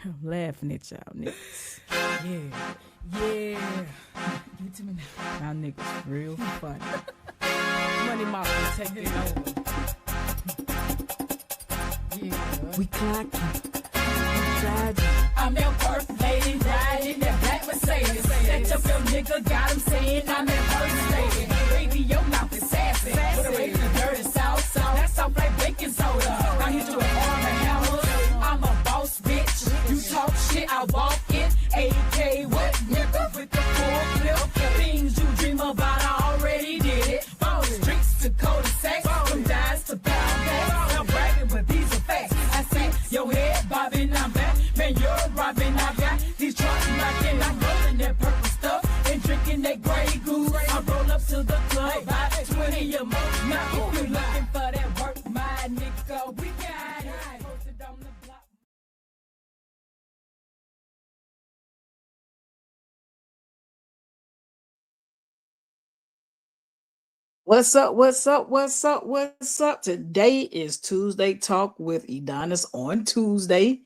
I'm laughing at y'all niggas. Yeah. Yeah. Give it to me now. Y'all niggas real funny. Money Mafia, take it over. Yeah. We clocking. I'm your first lady, riding in that black Mercedes. Set up your nigga, got him saying I'm that first lady. Baby, your mouth is sassy. With a rape and dirty sauce. That soft like baking soda. I hit you with arm and hammer. I'm a boss, bitch. You talk shit, I walk it. AK, what nigga with the full clip? Things you dream about, I already did it. From the streets to cul-de-sacs, from dimes to pound bags. I'm bragging, but these are facts. I say, your head bobbing, I'm back. Man, you're robbing, I got these trucks knocking. I'm rolling that purple stuff and drinking that gray goose. I roll up to the club, buy 20 or more. Now, if you looking for that work, my nigga, we got it. Posted on the block. What's up? What's up? What's up? What's up? Today is Tuesday Talk with Eddonis on Tuesday.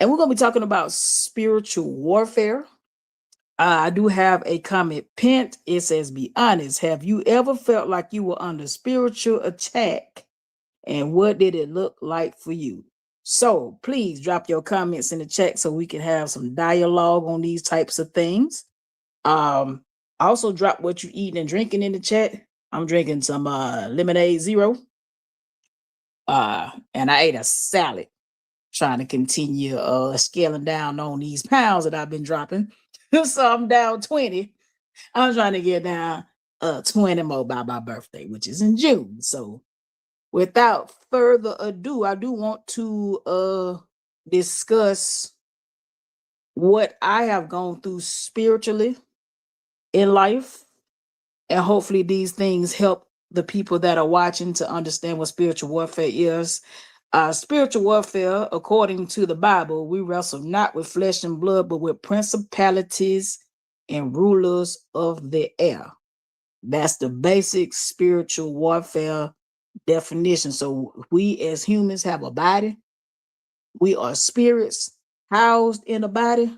And we're going to be talking about spiritual warfare. I do have a comment pinned. It says, be honest. Have you ever felt like you were under spiritual attack? And what did it look like for you? So please drop your comments in the chat so we can have some dialogue on these types of things. Also drop what you eating and drinking in the chat. I'm drinking some lemonade zero. And I ate a salad, trying to continue scaling down on these pounds that I've been dropping. So I'm down 20. I'm trying to get down 20 more by my birthday, which is in June. So without further ado, I do want to discuss what I have gone through spiritually in life. And hopefully these things help the people that are watching to understand what spiritual warfare is. Spiritual warfare, according to the Bible, we wrestle not with flesh and blood, but with principalities and rulers of the air. That's the basic spiritual warfare definition. So we as humans have a body. We are spirits housed in a body.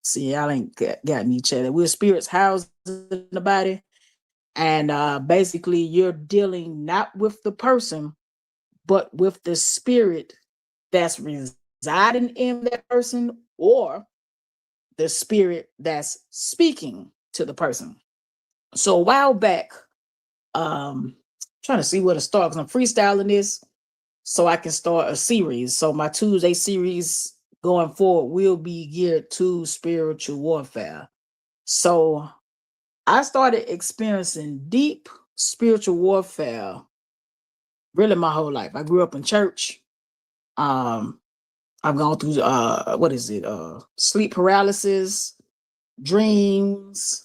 See, y'all ain't got me chatting. We're spirits housed in the body. And basically you're dealing not with the person, but with the spirit that's residing in that person or the spirit that's speaking to the person. So a while back, trying to see where to start because I'm freestyling this so I can start a series. So my Tuesday series going forward will be geared to spiritual warfare. So I started experiencing deep spiritual warfare really my whole life. I grew up in church. I've gone through sleep paralysis, dreams.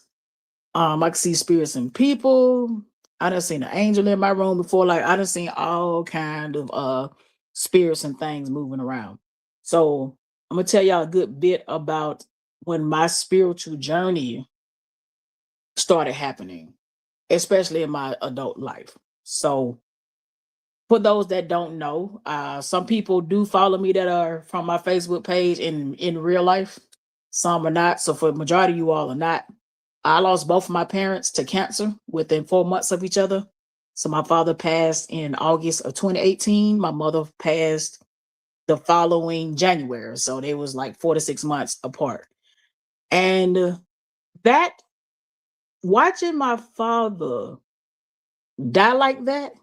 I can see spirits in people. I done seen an angel in my room before. Like I done seen all kind of spirits and things moving around. So I'm gonna tell y'all a good bit about when my spiritual journey started happening, especially in my adult life. So for those that don't know, some people do follow me that are from my Facebook page in real life. Some are not. So for the majority of you all are not. I lost both of my parents to cancer within 4 months of each other. So my father passed in August of 2018. My mother passed the following January. So they was like 4 to 6 months apart. And that watching my father die like that,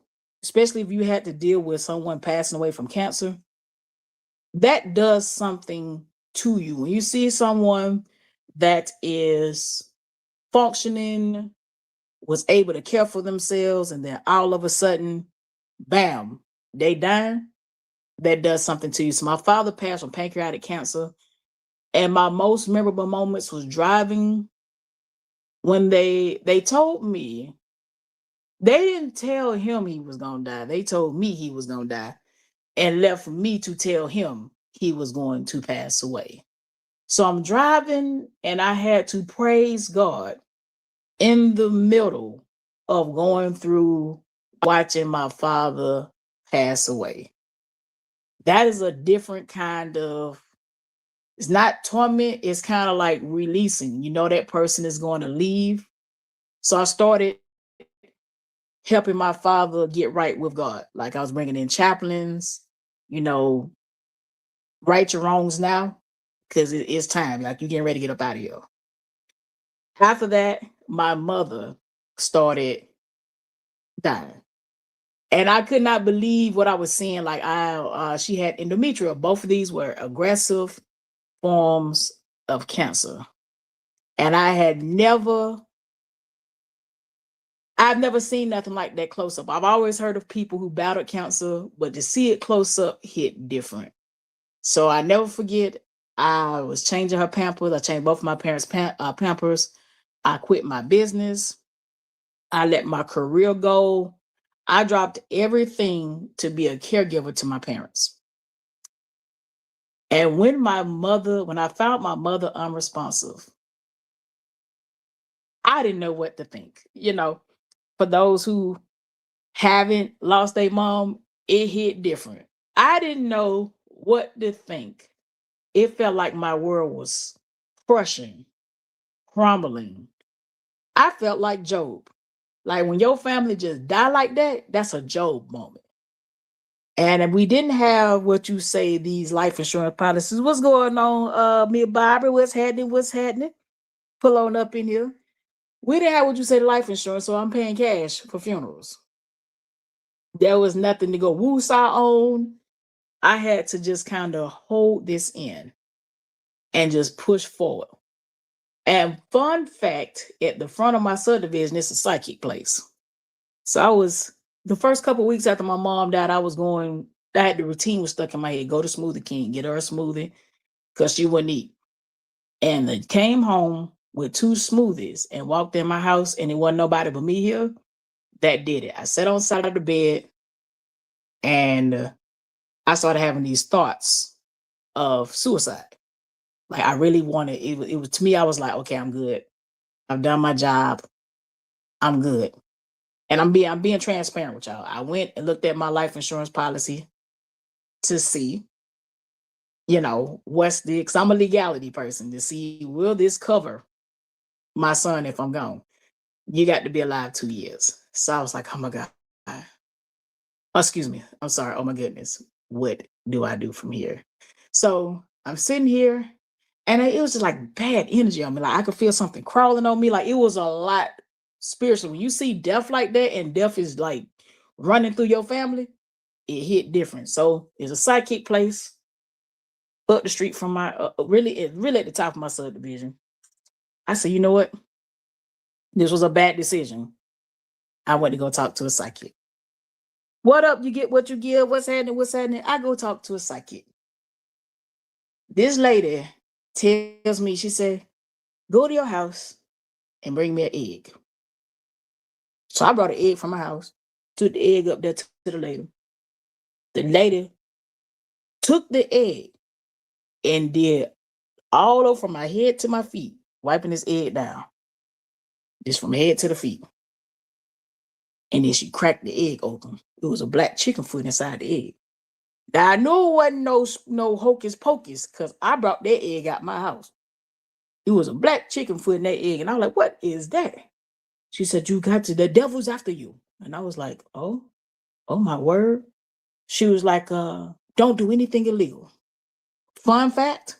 especially if you had to deal with someone passing away from cancer, that does something to you. When you see someone that is functioning, was able to care for themselves, and then all of a sudden, bam, they die, that does something to you. So my father passed from pancreatic cancer, and my most memorable moments was driving when they told me. They didn't tell him he was gonna die. They told me he was gonna die and left me to tell him he was going to pass away. So I'm driving and I had to praise God in the middle of going through watching my father pass away. That is a different kind of It's not torment, it's kind of like releasing. You know that person is going to leave. So I started helping my father get right with God. Like I was bringing in chaplains, you know, right your wrongs now, because it's time. Like you getting ready to get up out of here. After that, my mother started dying. And I could not believe what I was seeing. Like she had endometrial. Both of these were aggressive forms of cancer. And I've never seen nothing like that close up. I've always heard of people who battled cancer, but to see it close up hit different. So I never forget, I was changing her pampers. I changed both of my parents' pampers. I quit my business. I let my career go. I dropped everything to be a caregiver to my parents. And when I found my mother unresponsive, I didn't know what to think. For those who haven't lost their mom, it hit different. I didn't know what to think. It felt like my world was crushing, crumbling. I felt like Job. Like when your family just die like that, that's a Job moment. And if we didn't have what you say, these life insurance policies, what's going on, me Barbara? What's happening? What's happening? Pull on up in here. We didn't have what you say, life insurance, so I'm paying cash for funerals. There was nothing to go woosah on. I had to just kind of hold this in and just push forward. And fun fact, at the front of my subdivision, it's a psychic place. So the first couple of weeks after my mom died, I had the routine was stuck in my head. Go to Smoothie King, get her a smoothie, because she wouldn't eat. And I came home with 2 smoothies and walked in my house, and it wasn't nobody but me here. That did it. I sat on the side of the bed, and I started having these thoughts of suicide. Like I really wanted it was to me, I was like, okay, I'm good. I've done my job. I'm good. And I'm being transparent with y'all. I went and looked at my life insurance policy to see, because I'm a legality person, to see, will this cover my son if I'm gone? You got to be alive 2 years. So I was like, oh my God. Oh, excuse me. I'm sorry. Oh my goodness. What do I do from here? So I'm sitting here, and it was just like bad energy on me. Like I could feel something crawling on me. Like it was a lot spiritual. When you see death like that, and death is like running through your family, it hit different. So it's a psychic place up the street from my really at the top of my subdivision. I said, you know what? This was a bad decision. I went to go talk to a psychic. What up? You get what you give. What's happening? What's happening? I go talk to a psychic. This lady tells me, she said, go to your house and bring me an egg. So I brought an egg from my house, took the egg up there to the lady. The lady took the egg and did all over from my head to my feet, wiping this egg down. Just from head to the feet. And then she cracked the egg open. It was a black chicken foot inside the egg. Now I knew it wasn't no hocus pocus, because I brought that egg out my house. It was a black chicken foot in that egg. And I was like, what is that? She said, the devil's after you. And I was like, oh my word. She was like, don't do anything illegal. Fun fact,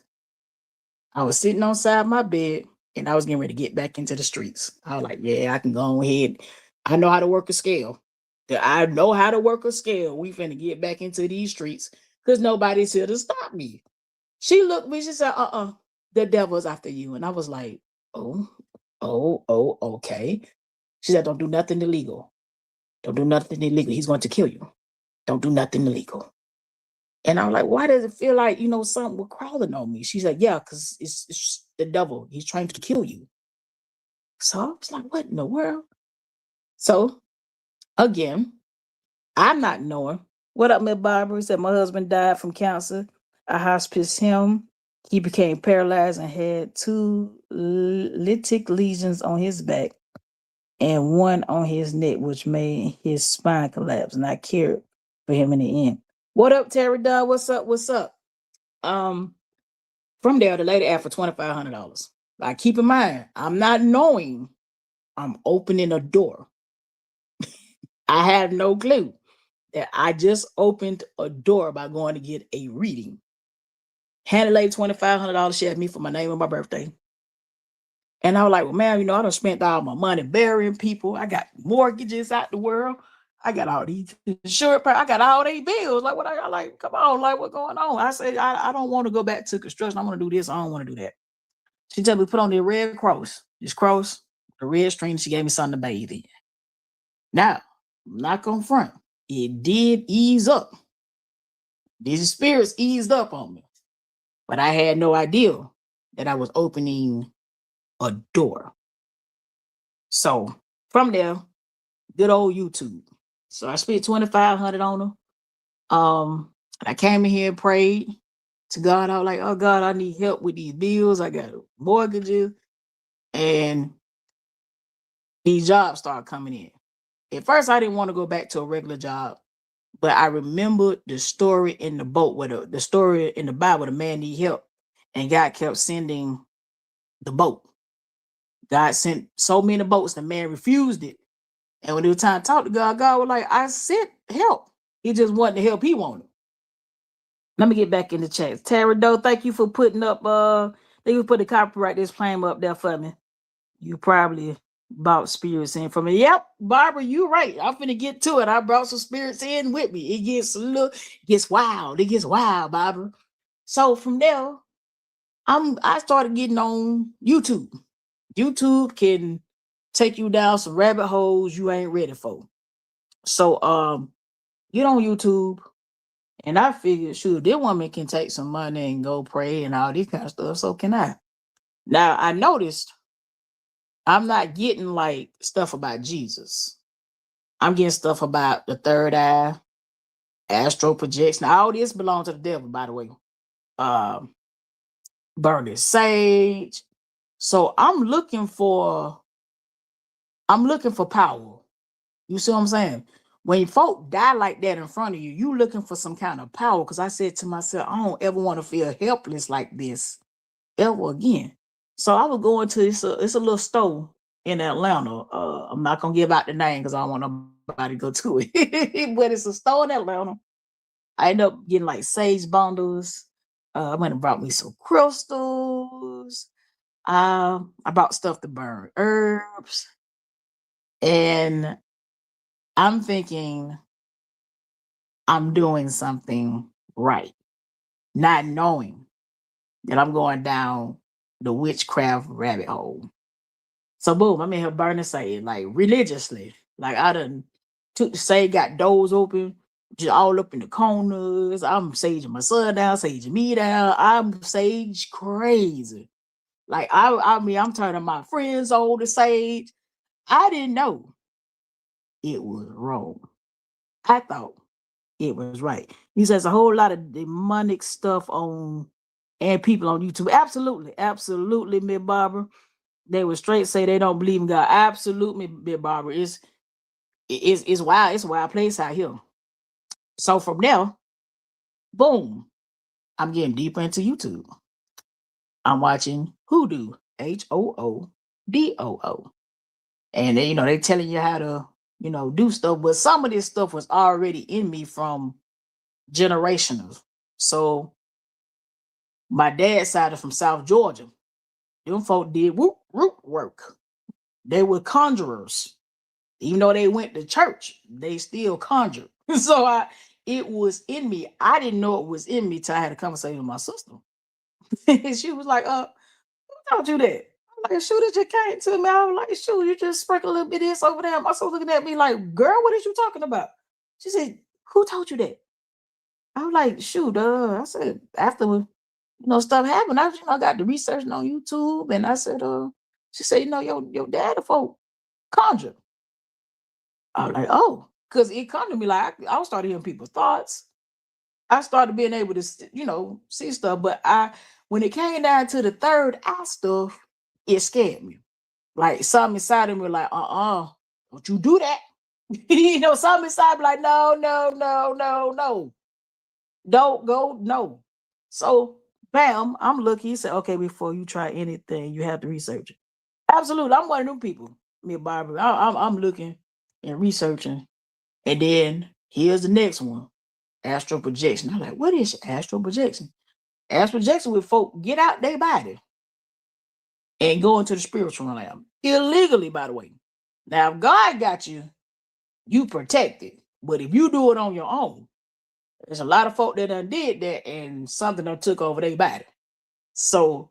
I was sitting on side my bed, and I was getting ready to get back into the streets. I was like, yeah, I can go ahead. I know how to work a scale. I know how to work a scale. We finna get back into these streets because nobody's here to stop me. She looked at me, she said, the devil's after you. And I was like, oh, okay. She said, don't do nothing illegal. Don't do nothing illegal. He's going to kill you. Don't do nothing illegal. And I'm like, why does it feel like, something was crawling on me? She's like, yeah, because it's the devil. He's trying to kill you. So I was like, what in the world? So again, I'm not knowing. What up, Miss Barbara? Said my husband died from cancer. I hospiced him. He became paralyzed and had 2 lytic lesions on his back and 1 on his neck, which made his spine collapse. And I cared for him in the end. What up, Terry Dunn? What's up? From From there, the lady asked for $2,500. Like, keep in mind, I'm not knowing I'm opening a door. I have no clue that I just opened a door by going to get a reading. Handed lady $2,500. She asked me for my name and my birthday. And I was like, well, man, I done spent all my money burying people. I got mortgages out the world. I got all these insurance. I got all these bills. Like, what I got? Like, come on, like, what's going on? I said, I don't want to go back to construction. I want to do this. I don't want to do that. She told me put on the red cross. This cross, the red string. She gave me something to bathe in. Now, I'm not gonna front. It did ease up. These spirits eased up on me. But I had no idea that I was opening a door. So from there, good old YouTube. So I spent $2,500 on her. I came in here and prayed to God. I was like, oh God, I need help with these bills. I got mortgages. And these jobs started coming in. At first, I didn't want to go back to a regular job, but I remembered the story in the boat where the story in the Bible, the man need help, and God kept sending the boat. God sent so many boats, the man refused it. And when it was time to talk to God, God was like, I sent help. He just wanted the help he wanted. Let me get back in the chat. Tara Doe, thank you for putting up, thank you for putting the copyright disclaimer up there for me. You probably brought spirits in for me. Yep, Barbara, you right. I'm finna get to it. I brought some spirits in with me. It gets wild. It gets wild, Barbara. So from there, I started getting on YouTube. YouTube can take you down some rabbit holes you ain't ready for. So get on YouTube, and I figured, shoot, this woman can take some money and go pray and all this kind of stuff. So can I? Now I noticed I'm not getting like stuff about Jesus. I'm getting stuff about the third eye, astral projection. All this belongs to the devil, by the way. Burning sage. So I'm looking for power. You see what I'm saying? When folk die like that in front of you, you looking for some kind of power. Because I said to myself, I don't ever want to feel helpless like this ever again. So I was going to it's a little store in Atlanta. I'm not gonna give out the name because I don't want nobody to go to it. But it's a store in Atlanta. I ended up getting like sage bundles. I went and brought me some crystals. I bought stuff to burn herbs. And I'm thinking I'm doing something right, not knowing that I'm going down the witchcraft rabbit hole. So boom, I'm in here burning sage, like religiously. Like I done took the sage, got doors open, just all up in the corners. I'm saging my son down, saging me down. I'm sage crazy. Like I mean, I'm turning my friends on to sage. I didn't know it was wrong. I thought it was right. He says a whole lot of demonic stuff on and people on YouTube. Absolutely, absolutely, Miss Barbara. They would straight say they don't believe in God. Absolutely, Miss Barbara. It's wild. It's a wild place out here. So from there, boom, I'm getting deeper into YouTube. I'm watching Hoodoo, HOODOO. And they telling you how to, do stuff. But some of this stuff was already in me from generational. So my dad's side is from South Georgia. Them folk did root work. They were conjurers. Even though they went to church, they still conjured. So it was in me. I didn't know it was in me till I had a conversation with my sister. She was like, who taught you that? I'm like, shoot, it just came to me. I was like, shoot, you just sprinkle a little bit of this over there. My sister looking at me like, girl, what is you talking about? She said, who taught you that? I was like, shoot, I said, after stuff happened, I got the research on YouTube, and I said, she said, your dad, folk conjure. I was like, oh, because it come to me like I started hearing people's thoughts. I started being able to, see stuff. But when it came down to the third eye stuff, it scared me. Like something inside of me, like, don't you do that? Something inside me like, no, don't go, no. So Bam, I'm looking. He said, okay, before you try anything, you have to research it. Absolutely. I'm one of them people. Me and Barbara. I'm looking and researching. And then here's the next one. Astral projection. I'm like, what is astral projection? Astral projection with folk get out their body and go into the spiritual realm. Illegally, by the way. Now, if God got you, you protected. But if you do it on your own, there's a lot of folk that done did that and something done took over their body. So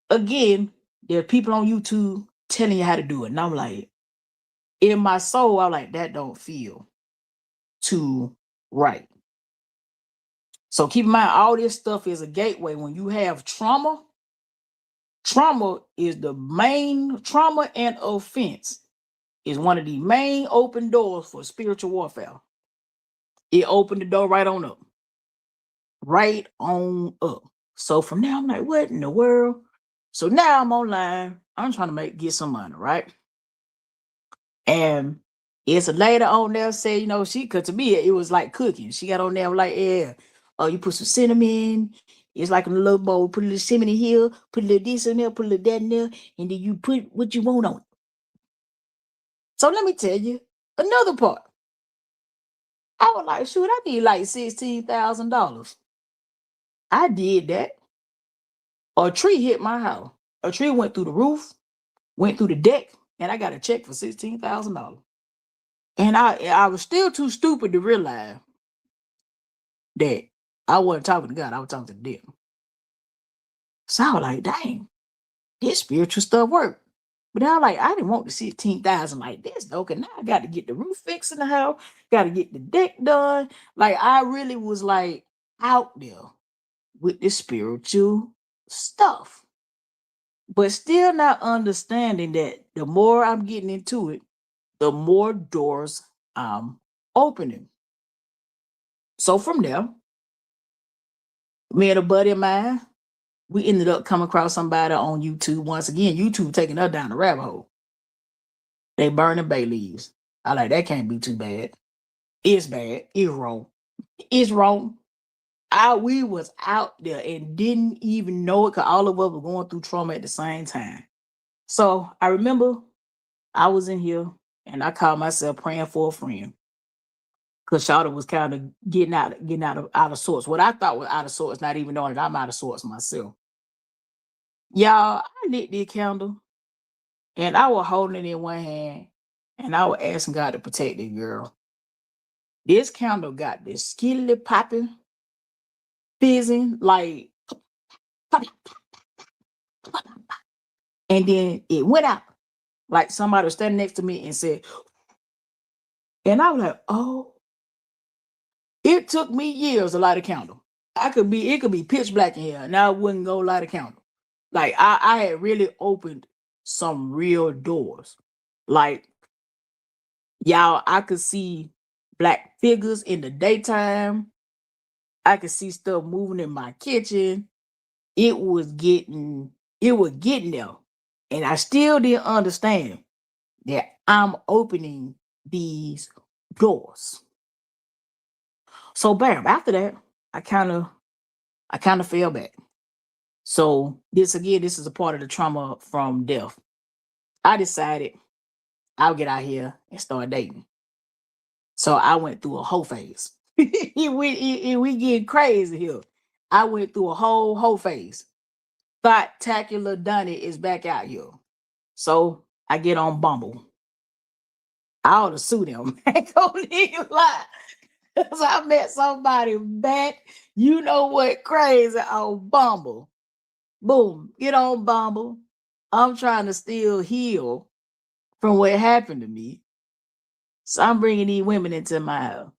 again, there are people on YouTube telling you how to do it. And I'm like, in my soul, I'm like, that don't feel too right. So keep in mind, all this stuff is a gateway. When you have trauma, trauma is the main trauma and offense is one of the main open doors for spiritual warfare. It opened the door right on up. Right on up. So from there, I'm like, what in the world? So now I'm online. I'm trying to get some money, right? And it's a lady on there say, cause to me it was like cooking. She got on there like, yeah, you put some cinnamon. It's like a little bowl. Put a little cinnamon here. Put a little this in there. Put a little that in there, and then you put what you want on it. So let me tell you another part. I was like, shoot, I need like $16,000. I did that. A tree hit my house. A tree went through the roof, went through the deck, and I got a check for $16,000. And I was still too stupid to realize that I wasn't talking to God. I was talking to the devil. So I was like, dang, this spiritual stuff worked. But I was like, I didn't want the 16,000 like this though. Cause now I got to get the roof fixed in the house, got to get the deck done. Like I really was like out there with the spiritual stuff. But still not understanding that the more I'm getting into it, the more doors I'm opening. So from there, me and a buddy of mine, we ended up coming across somebody on YouTube. Once again, YouTube taking us down the rabbit hole. They burning bay leaves. I like that can't be too bad. It's bad. It's wrong. It's wrong. We was out there and didn't even know it because all of us were going through trauma at the same time. So I remember I was in here and I called myself praying for a friend. Cause Shawty was kind of getting out of sorts. What I thought was out of sorts, not even knowing that I'm out of sorts myself. Y'all, I lit the candle and I was holding it in one hand and I was asking God to protect the girl. This candle got this skilly popping, fizzing, like, and then it went out. Like somebody was standing next to me and said, and I was like, oh, it took me years to light a candle. It could be pitch black in here, and I wouldn't go light a candle. Like I had really opened some real doors. Like y'all, I could see black figures in the daytime. I could see stuff moving in my kitchen. It was getting there. And I still didn't understand that I'm opening these doors. So bam, after that, I kind of fell back. So this is a part of the trauma from death. I decided I'll get out here and start dating. So I went through a whole phase. we get crazy here. I went through a whole phase. Thought-tacular Donnie is back out here. So I get on Bumble. I ought to sue them. I ain't gonna even lie. So I met somebody back, you know what, crazy on Bumble. Boom, get on Bumble. I'm trying to still heal from what happened to me. So I'm bringing these women into my house.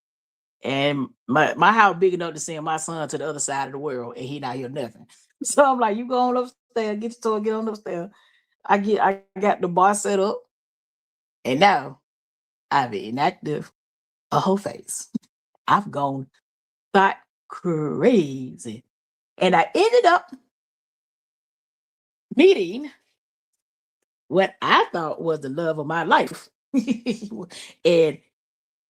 And my house big enough to send my son to the other side of the world, and he not hear nothing. So I'm like, you go on upstairs, get your toy, get on upstairs. I got the bar set up, and now I've been inactive a whole phase. I've gone that crazy. And I ended up meeting what I thought was the love of my life. And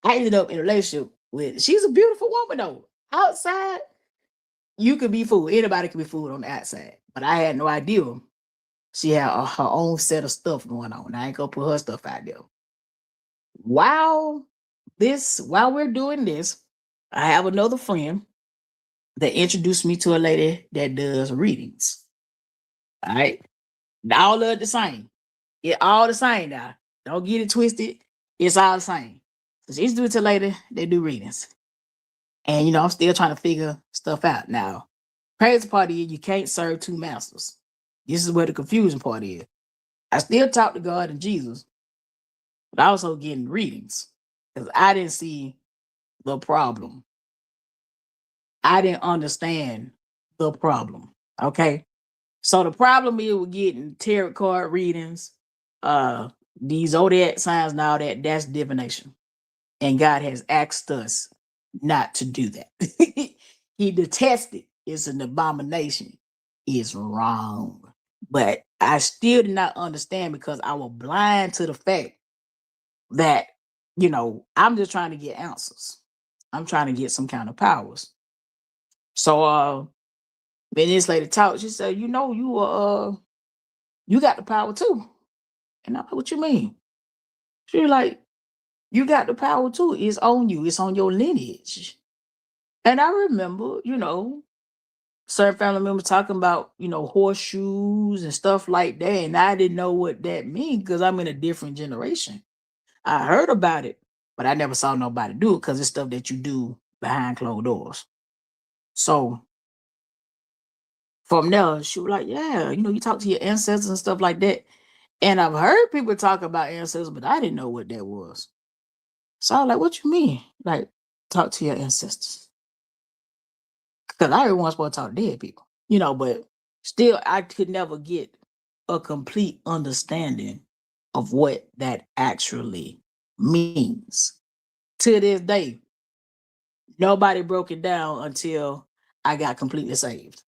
I ended up in a relationship with, she's a beautiful woman though. Outside, you could be fooled. Anybody can be fooled on the outside. But I had no idea she had her own set of stuff going on. I ain't gonna put her stuff out there. While we're doing this, I have another friend that introduced me to a lady that does readings. All right. All of the same. It all the same now. Don't get it twisted. It's all the same. So she introduced to a lady that do readings. And I'm still trying to figure stuff out now. Crazy part is you can't serve two masters. This is where the confusion part is. I still talk to God and Jesus, but I also getting readings because I didn't see the problem. I didn't understand the problem. Okay. So the problem is we're getting tarot card readings, these zodiac signs and all that. That's divination. And God has asked us not to do that. He detests it. It's an abomination. It's wrong. But I still did not understand because I was blind to the fact that, I'm just trying to get answers. I'm trying to get some kind of powers. So when this lady talked, she said, you got the power too. And I'm like, what you mean? She was like, you got the power too. It's on you. It's on your lineage. And I remember, certain family members talking about, horseshoes and stuff like that. And I didn't know what that means because I'm in a different generation. I heard about it, but I never saw nobody do it because it's stuff that you do behind closed doors. So from there, she was like, yeah, you talk to your ancestors and stuff like that. And I've heard people talk about ancestors, but I didn't know what that was. So I was like, what you mean? Like, talk to your ancestors. Because I once supposed to talk to dead people, but still I could never get a complete understanding of what that actually means. To this day, nobody broke it down until I got completely saved.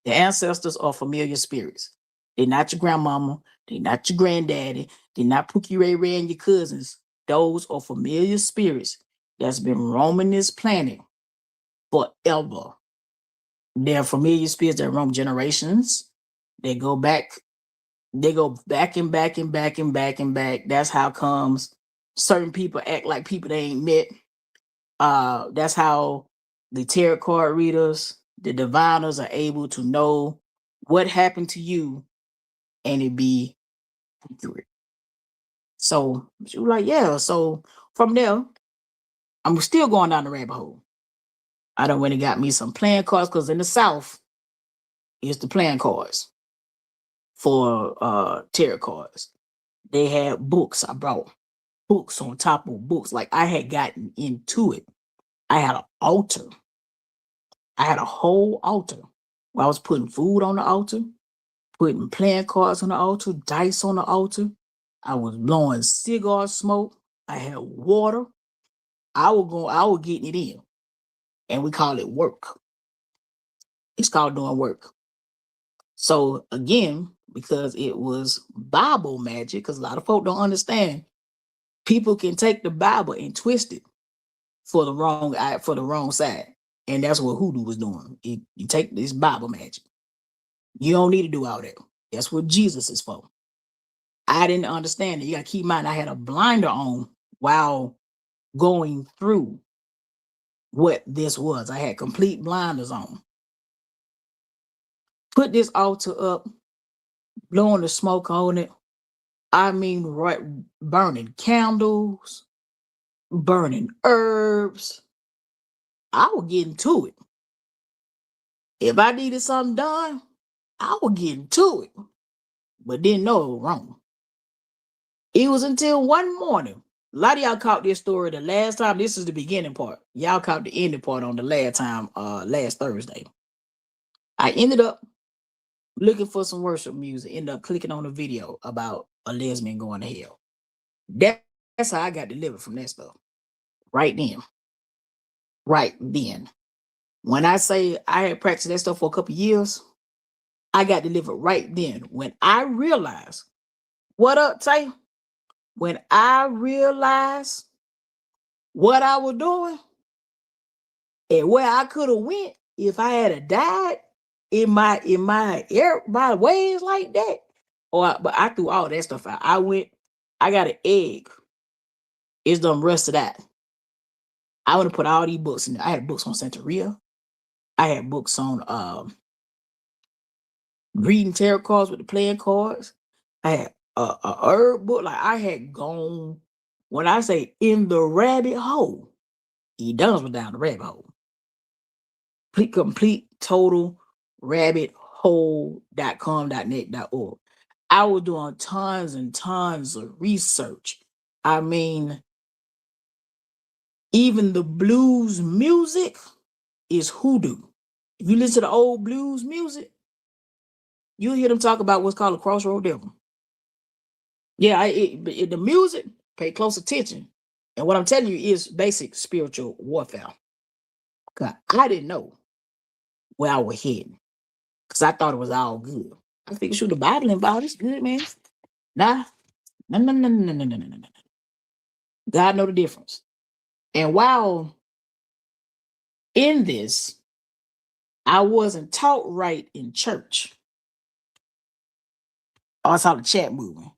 The ancestors are familiar spirits. They're not your grandmama. They're not your granddaddy. They're not Pookie Ray Ray and your cousins. Those are familiar spirits that's been roaming this planet forever. They're familiar spirits that roam generations. They go back and back and back and back and back. That's how comes certain people act like people they ain't met. That's how the tarot card readers, the diviners are able to know what happened to you and it be accurate. So she was like, yeah. So from there, I'm still going down the rabbit hole. I done went and got me some playing cards because in the South, it's the playing cards for tarot cards. They had books. I brought books on top of books. Like I had gotten into it. I had an altar. I had a whole altar where I was putting food on the altar, putting playing cards on the altar, dice on the altar. I was blowing cigar smoke. I had water. I was getting it in. And we call it work. It's called doing work. So again, because it was Bible magic, because a lot of folk don't understand, people can take the Bible and twist it for the wrong side. And that's what hoodoo was doing. You take this Bible magic. You don't need to do all that. That's what Jesus is for. I didn't understand it. You got to keep in mind, I had a blinder on while going through what this was. I had complete blinders on. Put this altar up, blowing the smoke on it. I mean, right, burning candles, burning herbs. I would get into it. If I needed something done, I would get into it. But didn't know it was wrong. It was until one morning. A lot of y'all caught this story the last time. This is the beginning part. Y'all caught the ending part on the last time, last Thursday. I ended up looking for some worship music, ended up clicking on a video about a lesbian going to hell. That's how I got delivered from that stuff. Right then. Right then. When I say I had practiced that stuff for a couple of years, I got delivered right then. When I realized, what up, Tay? When I realized what I was doing and where I could have went, if I had a died my ways like that, but I threw all that stuff out. I got an egg. It's done rusted out. I would have put all these books in there. I had books on Santeria. I had books on reading tarot cards with the playing cards. I had a herb book. Like I had gone, when I say in the rabbit hole, he done was down the rabbit hole. Complete total rabbit hole.com.net.org. I was doing tons and tons of research. I mean, even the blues music is hoodoo. If you listen to the old blues music, you'll hear them talk about what's called a crossroad devil. Yeah, the music, pay close attention. And what I'm telling you is basic spiritual warfare. I didn't know where I was heading because I thought it was all good. I figured, shoot, the Bible involved. It's good, man. Nah, no, no, no, no, no, no, no, no, no. God know the difference. And while in this, I wasn't taught right in church. I saw the chat moving.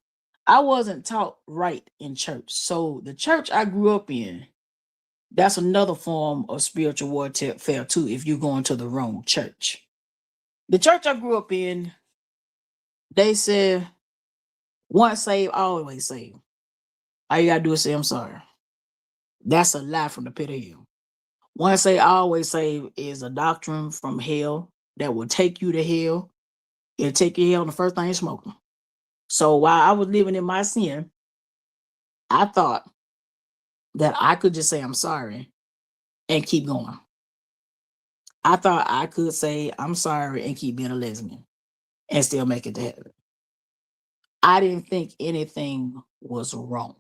I wasn't taught right in church. So the church I grew up in, that's another form of spiritual warfare too, if you're going to the wrong church. The church I grew up in, they said, once saved, always saved. All you gotta do is say, I'm sorry. That's a lie from the pit of hell. Once saved, always saved is a doctrine from hell that will take you to hell. It'll take you to hell on the first thing you're smoking. So while I was living in my sin, I thought that I could just say I'm sorry and keep going. I thought I could say I'm sorry and keep being a lesbian and still make it to heaven. I didn't think anything was wrong.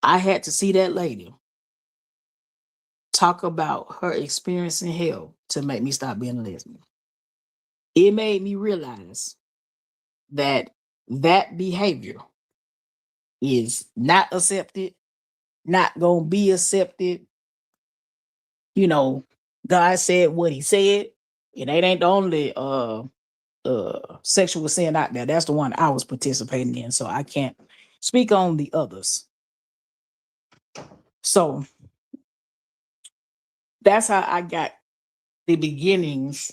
I had to see that lady talk about her experience in hell to make me stop being a lesbian. It made me realize that behavior is not accepted, not gonna be accepted. You know, God said what he said, and it ain't the only sexual sin out there. That's the one I was participating in, so I can't speak on the others. So that's how I got the beginnings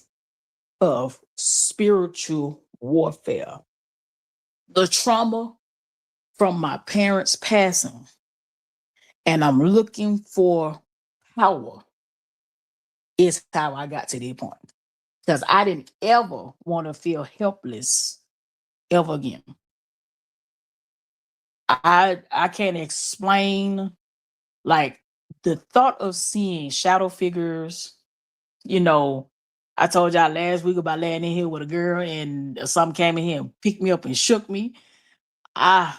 of spiritual warfare. The trauma from my parents passing, and I'm looking for power, is how I got to this point. Because I didn't ever want to feel helpless ever again. I can't explain, like, the thought of seeing shadow figures. You know, I told y'all last week about laying in here with a girl and something came in here and picked me up and shook me. I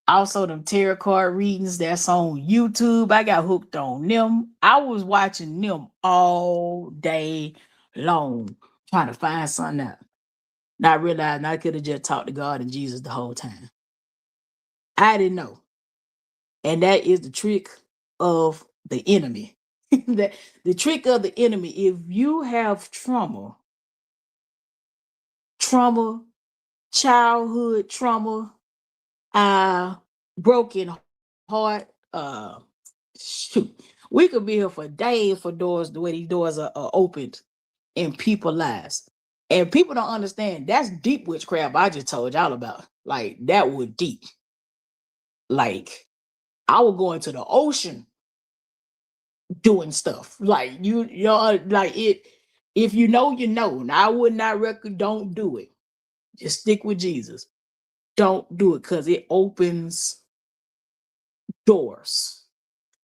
Also them tarot card readings that's on YouTube. I got hooked on them. I was watching them all day long, trying to find something out. Not realizing I could have just talked to God and Jesus the whole time. I didn't know. And that is the trick of the enemy. The trick of the enemy, if you have trauma, childhood trauma, broken heart, shoot, we could be here for days for doors, the way these doors are opened in people's lives. And people don't understand that's deep witchcraft I just told y'all about. Like, that was deep. Like, I would go into the ocean doing stuff. Like, you know, like it, if you know, you know. And I would not recommend, don't do it. Just stick with Jesus. Don't do it, because it opens doors.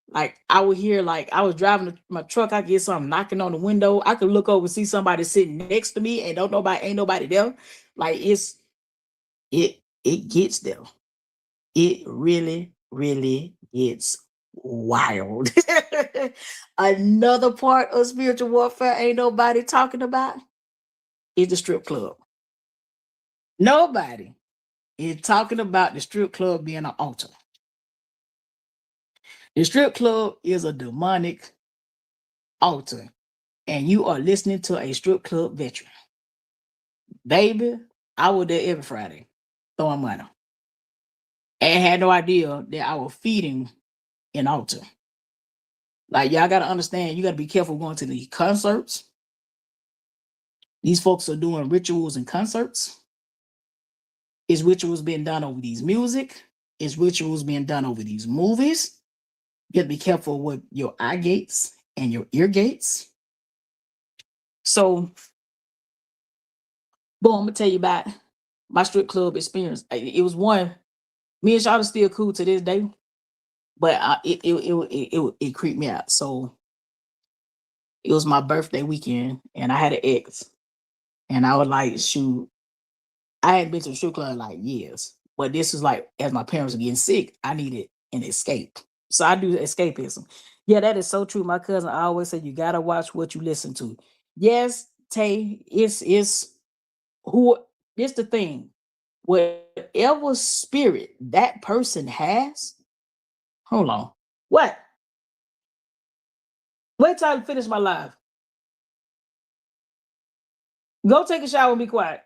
Like, I would hear, like, I was driving my truck, I get something knocking on the window. I could look over and see somebody sitting next to me and ain't nobody there. Like, it gets there. It really, really gets wild. Another part of spiritual warfare ain't nobody talking about is the strip club. Nobody is talking about the strip club being an altar. The strip club is a demonic altar, and you are listening to a strip club veteran. Baby, I was there every Friday throwing money and had no idea that I was feeding an altar. Like, y'all got to understand, you got to be careful going to these concerts. These folks are doing rituals and concerts. Is rituals being done over these music? Is rituals being done over these movies? You have to be careful with your eye gates and your ear gates. So, boom, I'm gonna tell you about my strip club experience. It was one. Me and Shawty still cool to this day, but it creeped me out. So it was my birthday weekend, and I had an ex, and I was like, shoot, I hadn't been to the strip club in like years, but this was like as my parents were getting sick, I needed an escape. So I do escapism. Yeah, that is so true. My cousin always said you gotta watch what you listen to. Yes, Tay, it's who it's the thing. Whatever spirit that person has, hold on. What? Wait till I finish my live. Go take a shower and be quiet.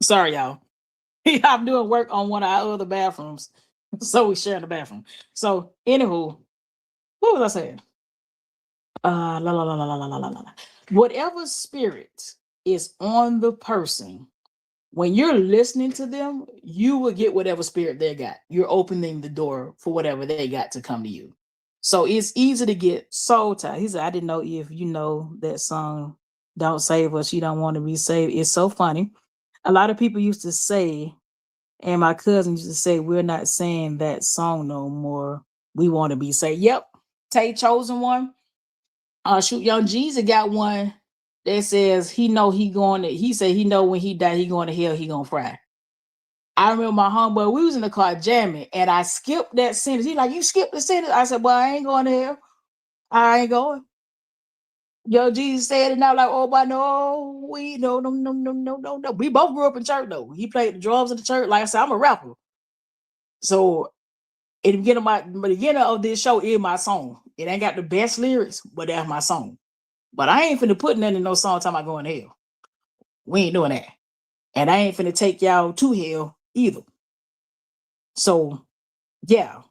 Sorry, y'all. I'm doing work on one of our other bathrooms. So we share the bathroom. So, anywho, what was I saying? La la la la la la la la la. Whatever spirit is on the person, when you're listening to them, you will get whatever spirit they got. You're opening the door for whatever they got to come to you. So it's easy to get soul tied. He said, I didn't know if you know that song, Don't Save Us, You Don't Want to Be Saved. It's so funny. A lot of people used to say, and my cousin used to say, we're not saying that song no more. We want to be saved. Yep. Tay chosen one. Shoot, Young Jeezy got one that says he said he know when he die, he going to hell, he gonna fry. I remember my homeboy, we was in the car jamming, and I skipped that sentence. He like, you skipped the sentence. I said, well, I ain't going to hell. I ain't going. Yo, Jesus said it now, like, oh, but no, we no, no, no, no, no, no, no. We both grew up in church though. He played the drums in the church. Like I said, I'm a rapper. So at the beginning of this show is my song. It ain't got the best lyrics, but that's my song. But I ain't finna put nothing in no song talking about going to hell. We ain't doing that. And I ain't finna take y'all to hell either. So yeah.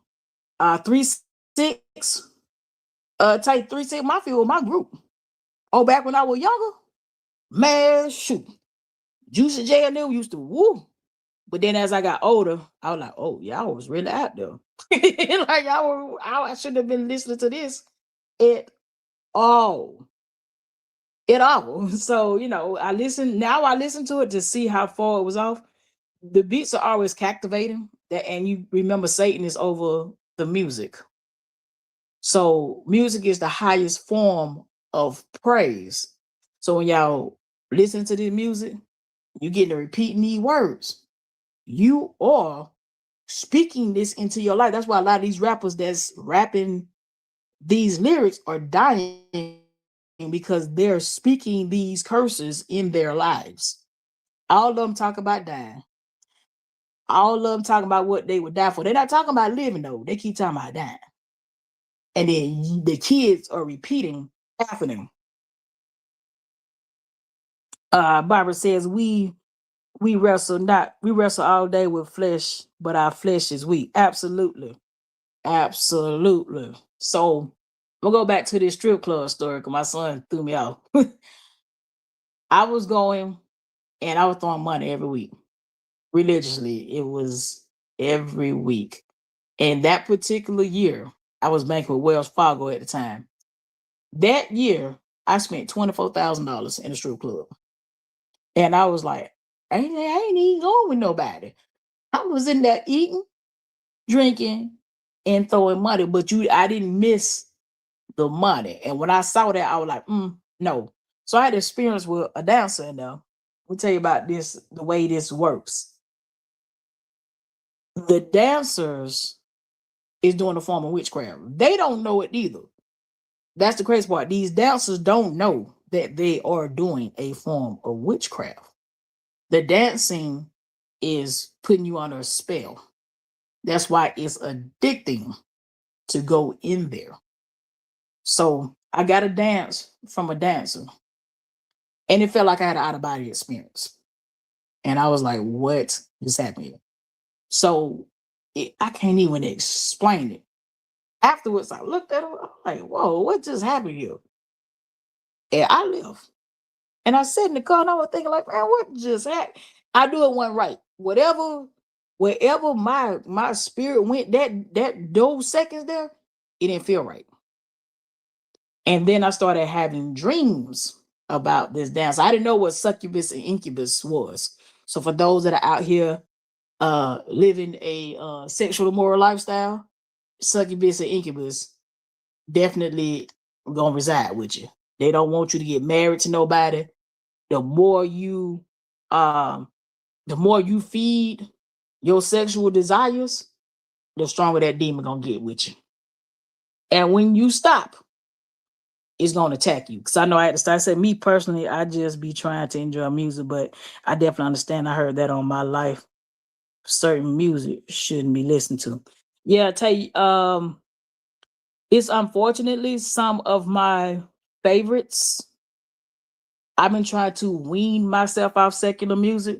3-6. Take 3-6 my field, my group. Oh, back when I was younger, man, shoot. Juicy J and them used to woo. But then as I got older, I was like, oh, y'all was really out there. Like I shouldn't have been listening to this at all. At all. So, I listen to it to see how far it was off. The beats are always captivating. And you remember Satan is over the music. So music is the highest form of praise. So when y'all listen to this music, you getting to repeating these words. You are speaking this into your life. That's why a lot of these rappers that's rapping these lyrics are dying because they're speaking these curses in their lives. All of them talk about dying. All of them talking about what they would die for. They're not talking about living though. They keep talking about dying. And then the kids are repeating after them. Barbara says we wrestle all day with flesh, but our flesh is weak. Absolutely. Absolutely. So we'll go back to this strip club story because my son threw me off. I was going and I was throwing money every week. Religiously. It was every week. And that particular year, I was banking with Wells Fargo at the time. That year, I spent $24,000 in a strip club. And I was like, I ain't even going with nobody. I was in there eating, drinking, and throwing money, but I didn't miss the money. And when I saw that, I was like, no. So I had experience with a dancer in there. Let me tell you about this, the way this works. The dancers is doing a form of witchcraft. They don't know it either. That's the crazy part. These dancers don't know that they are doing a form of witchcraft. The dancing is putting you under a spell. That's why it's addicting to go in there. So I got a dance from a dancer, and it felt like I had an out of body experience. And I was like, what is happening? So I can't even explain it. Afterwards, I looked at her, I'm like, whoa, what just happened here? And I left. And I sat in the car and I was thinking, like, man, what just happened? I knew it wasn't right. Wherever my spirit went that those seconds there, it didn't feel right. And then I started having dreams about this dance. I didn't know what succubus and incubus was. So for those that are out here living a sexual immoral lifestyle, succubus and incubus definitely gonna reside with you. They don't want you to get married to nobody. The more you um the more you feed your sexual desires, the stronger that demon gonna get with you. And when you stop, it's gonna attack you. Cause I know I had to start. I said, me personally, I just be trying to enjoy music, but I definitely understand. I heard that on my life. Certain music shouldn't be listened to. Yeah, I tell you, it's unfortunately some of my favorites. I've been trying to wean myself off secular music.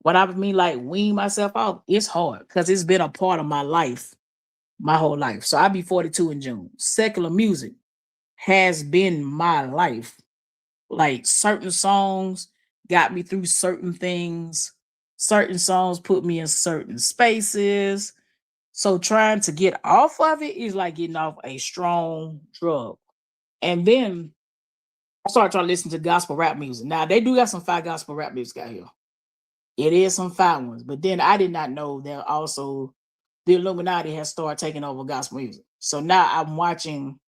What I mean, like wean myself off, it's hard because it's been a part of my life, my whole life. So I'll be 42 in June. Secular music has been my life. Like certain songs got me through certain things. Certain songs put me in certain spaces. So trying to get off of it is like getting off a strong drug. And then I started trying to listen to gospel rap music. Now they do got some fire gospel rap music out here. It is some fire ones, but then I did not know that also the Illuminati has started taking over gospel music. So now I'm watching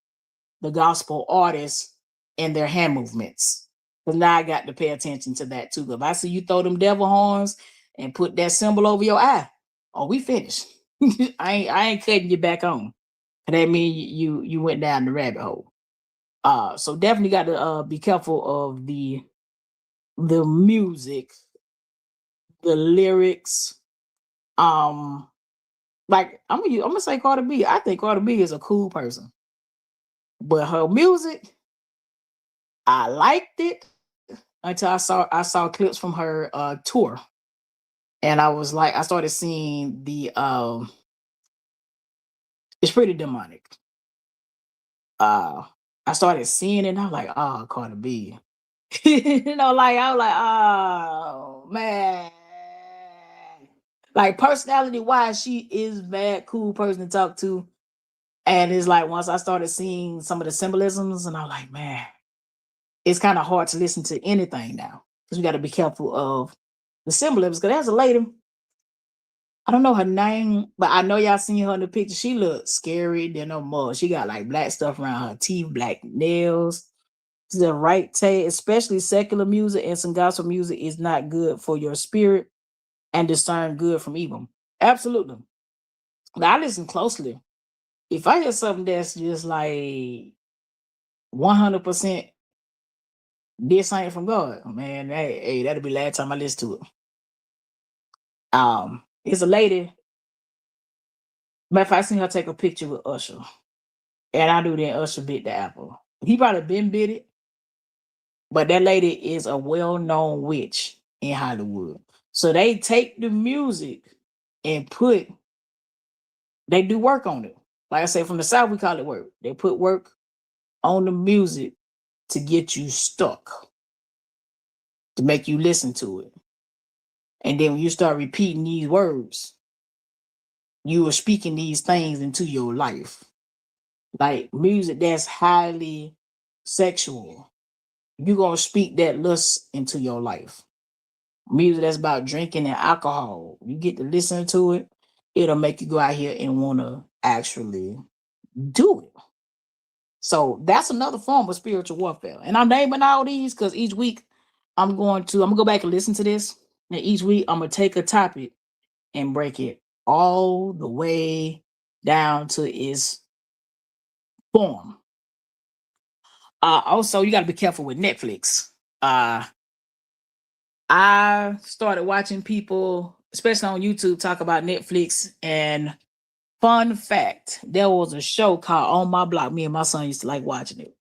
the gospel artists and their hand movements. Because now I got to pay attention to that too. If I see you throw them devil horns and put that symbol over your eye, oh, we finished. I ain't cutting you back on. And that means you went down the rabbit hole. So definitely got to be careful of the music, the lyrics. Um, like I'm gonna say Cardi B. I think Cardi B is a cool person, but her music, I liked it until I saw clips from her tour, and I was like, I started seeing the it's pretty demonic. Uh, I started seeing it, and I'm like, oh, Cardi B. Like I was like, oh man. Like personality wise, she is bad, cool person to talk to. And it's like once I started seeing some of the symbolisms, and I'm like, man, it's kind of hard to listen to anything now. Because we got to be careful of the symbolisms. Because there's a lady, I don't know her name, but I know y'all seen her in the picture. She looked scary than no more. She got like black stuff around her teeth, black nails. The right taste, especially secular music and some gospel music, is not good for your spirit and discern good from evil. Absolutely. Now I listen closely. If I hear something that's just like 100% this ain't from God, man, hey, that'll be the last time I listen to it. It's a lady. But if I seen her take a picture with Usher, and I knew that Usher bit the apple. He probably been bit it, but that lady is a well-known witch in Hollywood. So they take the music and they do work on it. Like I said, from the South, we call it work. They put work on the music to get you stuck, to make you listen to it. And then when you start repeating these words, you are speaking these things into your life. Like music that's highly sexual, you're going to speak that lust into your life. Music that's about drinking and alcohol, you get to listen to it, it'll make you go out here and want to actually do it. So that's another form of spiritual warfare. And I'm naming all these because each week I'm gonna go back and listen to this. And each week I'm gonna take a topic and break it all the way down to its form. Also, you got to be careful with Netflix. I started watching people, especially on YouTube, talk about Netflix and Fun fact, there was a show called On My Block. Me and my son used to like watching it.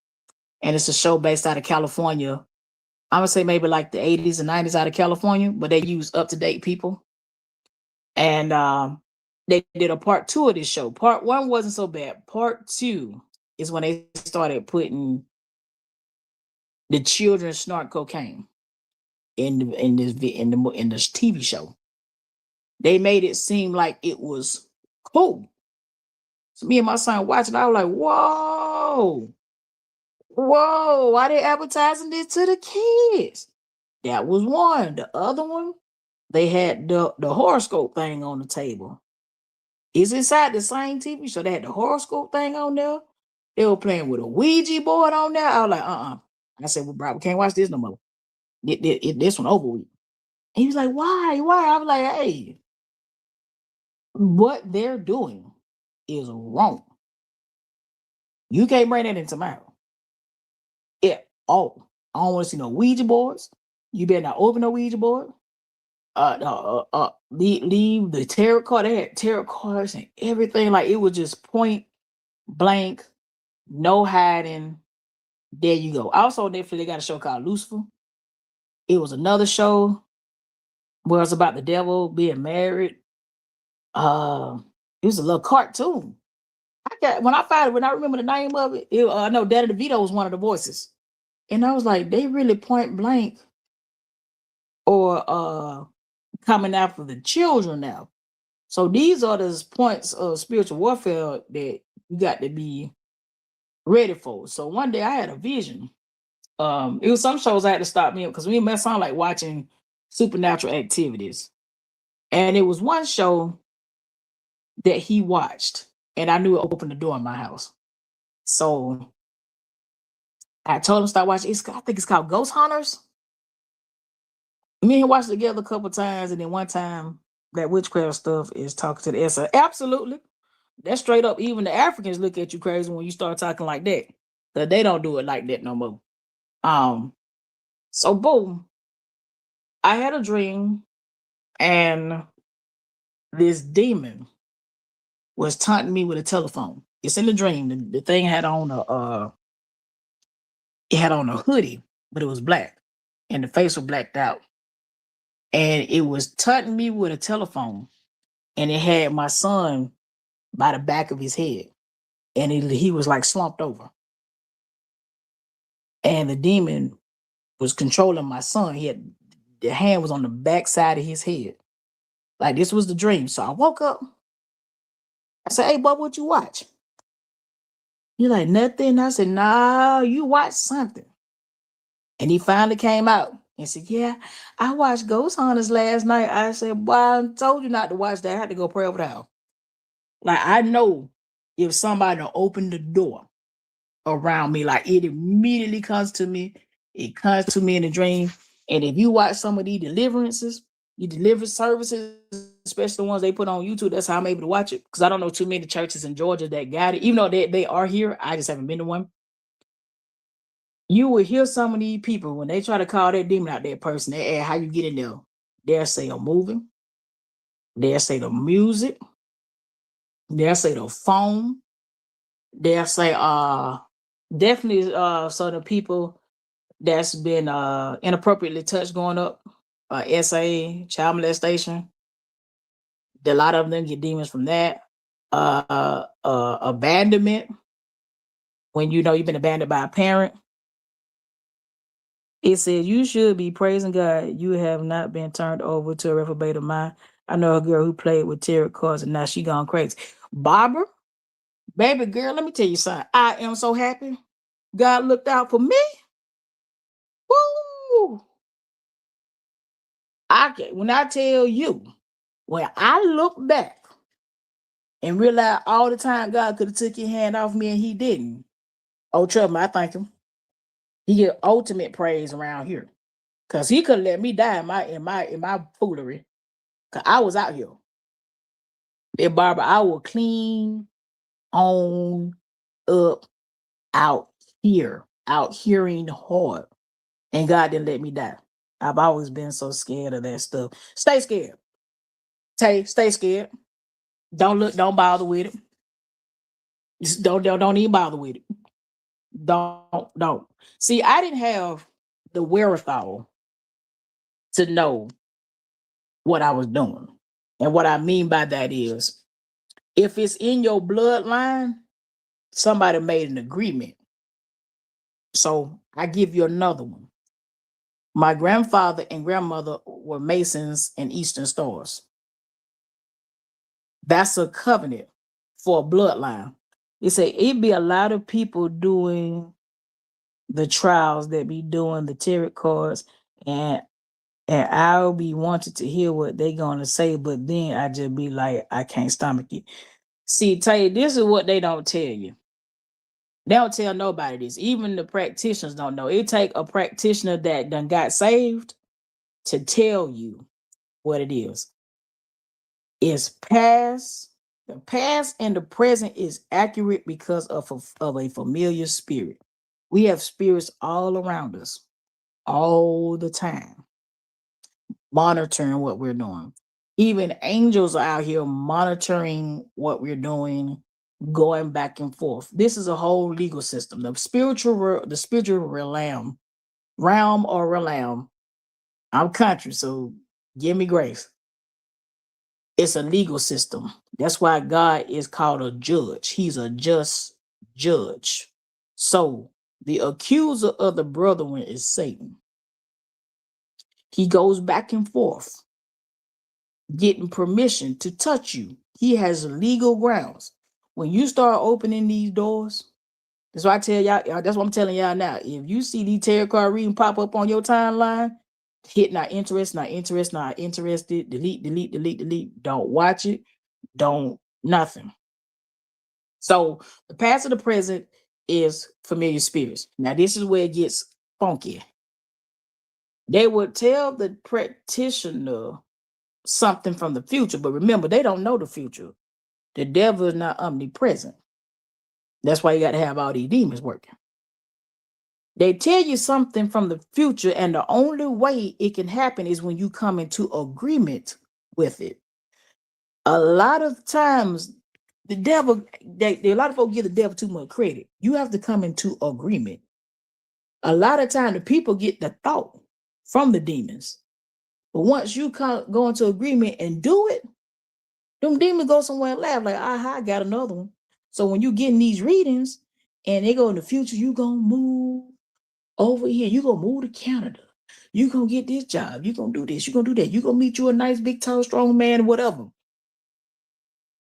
And it's a show based out of California. I'm gonna say maybe like the 80s and 90s out of California, but they use up-to-date people. And they did a part two of this show. Part one wasn't so bad. Part two is when they started putting the children snort cocaine in this TV show. They made it seem like it was cool. So me and my son watching, I was like, whoa, whoa, why they advertising this to the kids? That was one. The other one, they had the horoscope thing on the table. It's inside the same TV show. They had the horoscope thing on there. They were playing with a Ouija board on there. I was like, I said, well, bro, we can't watch this no more. This one over with. He was like, why? Why? I was like, hey, what they're doing is wrong. You can't bring that into my house. Yeah. Oh, I don't want to see no Ouija boards. You better not open no Ouija board. Leave the tarot card. They had tarot cards and everything. Like it was just point blank, no hiding. There you go. Also, on Netflix, they got a show called Lucifer. It was another show where it's about the devil being married. It was a little cartoon. When I remember the name of it, I know Danny DeVito was one of the voices. And I was like, they really point blank or coming after the children now. So these are the points of spiritual warfare that you got to be ready for. So one day I had a vision. It was some shows I had to stop me up because me and my son like watching supernatural activities. And it was one show that he watched, and I knew it opened the door in my house. So I told him to start watching. I think it's called Ghost Hunters. Me and him watched it together a couple times, and then one time that witchcraft stuff is talking to the SI. Absolutely. That's straight up. Even the Africans look at you crazy when you start talking like that. Because they don't do it like that no more. So boom. I had a dream, and this demon was taunting me with a telephone. It's in the dream. The thing had on a hoodie, but it was black, and the face was blacked out. And it was taunting me with a telephone, and it had my son by the back of his head, and he was like slumped over. And the demon was controlling my son. The hand was on the back side of his head. Like this was the dream. So I woke up. I said, hey, Bob, what you watch? You're like, nothing. I said, nah, you watch something. And he finally came out and said, yeah, I watched Ghost Hunters last night. I said, boy, I told you not to watch that. I had to go pray over the house. Like, I know if somebody opened the door around me, like it immediately comes to me. It comes to me in a dream. And if you watch some of these deliverance services, especially the ones they put on YouTube, that's how I'm able to watch it. Because I don't know too many churches in Georgia that got it. Even though they are here, I just haven't been to one. You will hear some of these people when they try to call that demon out that person, they ask how you get in there. They'll say a moving. They'll say the music. They'll say the phone. They'll say definitely so the people that's been inappropriately touched growing up, SA, child molestation. A lot of them get demons from that. Abandonment, when you know you've been abandoned by a parent. It says you should be praising God. You have not been turned over to a reprobate mind. I know a girl who played with tarot cards and now she gone crazy. Barbara, baby girl, let me tell you something. I am so happy God looked out for me. Woo! When I tell you, when I look back and realize all the time God could have took your hand off me and he didn't. Oh, trust me, I thank him. He get ultimate praise around here. Cause he could let me die in my foolery. Cause I was out here. Yeah, Barbara, I will clean on up out hearing hard. And God didn't let me die. I've always been so scared of that stuff. Stay scared. Stay scared. Don't bother with it. Just don't even bother with it. Don't. See, I didn't have the wherewithal to know what I was doing. And what I mean by that is if it's in your bloodline, somebody made an agreement. So I give you another one. My grandfather and grandmother were Masons and Eastern Stars. That's a covenant for a bloodline. They say it'd be a lot of people doing the trials that be doing the tarot cards, and I'll be wanting to hear what they gonna say, but then I just be like, I can't stomach it. See, tell you, this is what they don't tell you. They don't tell nobody this. Even the practitioners don't know. It take a practitioner that done got saved to tell you what it is. It's past. The past and the present is accurate because of a familiar spirit. We have spirits all around us, all the time, monitoring what we're doing. Even angels are out here monitoring what we're doing, going back and forth. This is a whole legal system. The spiritual realm or realm. I'm country, so give me grace. It's a legal system. That's why God is called a judge. He's a just judge. So the accuser of the brethren is Satan. He goes back and forth, getting permission to touch you. He has legal grounds. When you start opening these doors, that's why I tell y'all, that's what I'm telling y'all now. If you see these tarot card reading pop up on your timeline, hit not interested, not interested, not interested, delete, delete, delete, delete. Don't watch it. Don't nothing. So the past and the present is familiar spirits. Now, this is where it gets funky. They would tell the practitioner something from the future, but remember, they don't know the future. The devil is not omnipresent. That's why you got to have all these demons working. They tell you something from the future, and the only way it can happen is when you come into agreement with it. A lot of times, the devil, a lot of folks give the devil too much credit. You have to come into agreement. A lot of time, the people get the thought from the demons. But once you go into agreement and do it, them demons go somewhere and laugh like, aha, I got another one. So when you getting these readings and they go in the future, you gonna move over here. You gonna move to Canada. You gonna get this job. You gonna do this. You gonna do that. You gonna meet you a nice, big, tall, strong man, whatever.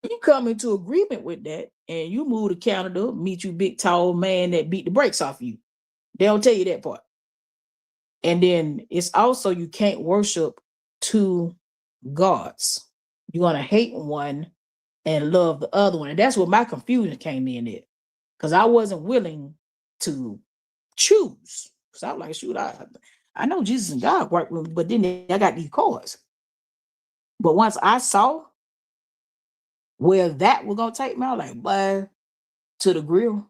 You come into agreement with that and you move to Canada, meet you big, tall man that beat the brakes off you. They don't tell you that part. And then it's also you can't worship two gods. You're gonna hate one and love the other one. And that's where my confusion came in it. Because I wasn't willing to choose. Because I was like, shoot, I know Jesus and God work with me, but then I got these cards. But once I saw where that was gonna take me, I was like, boy, to the grill.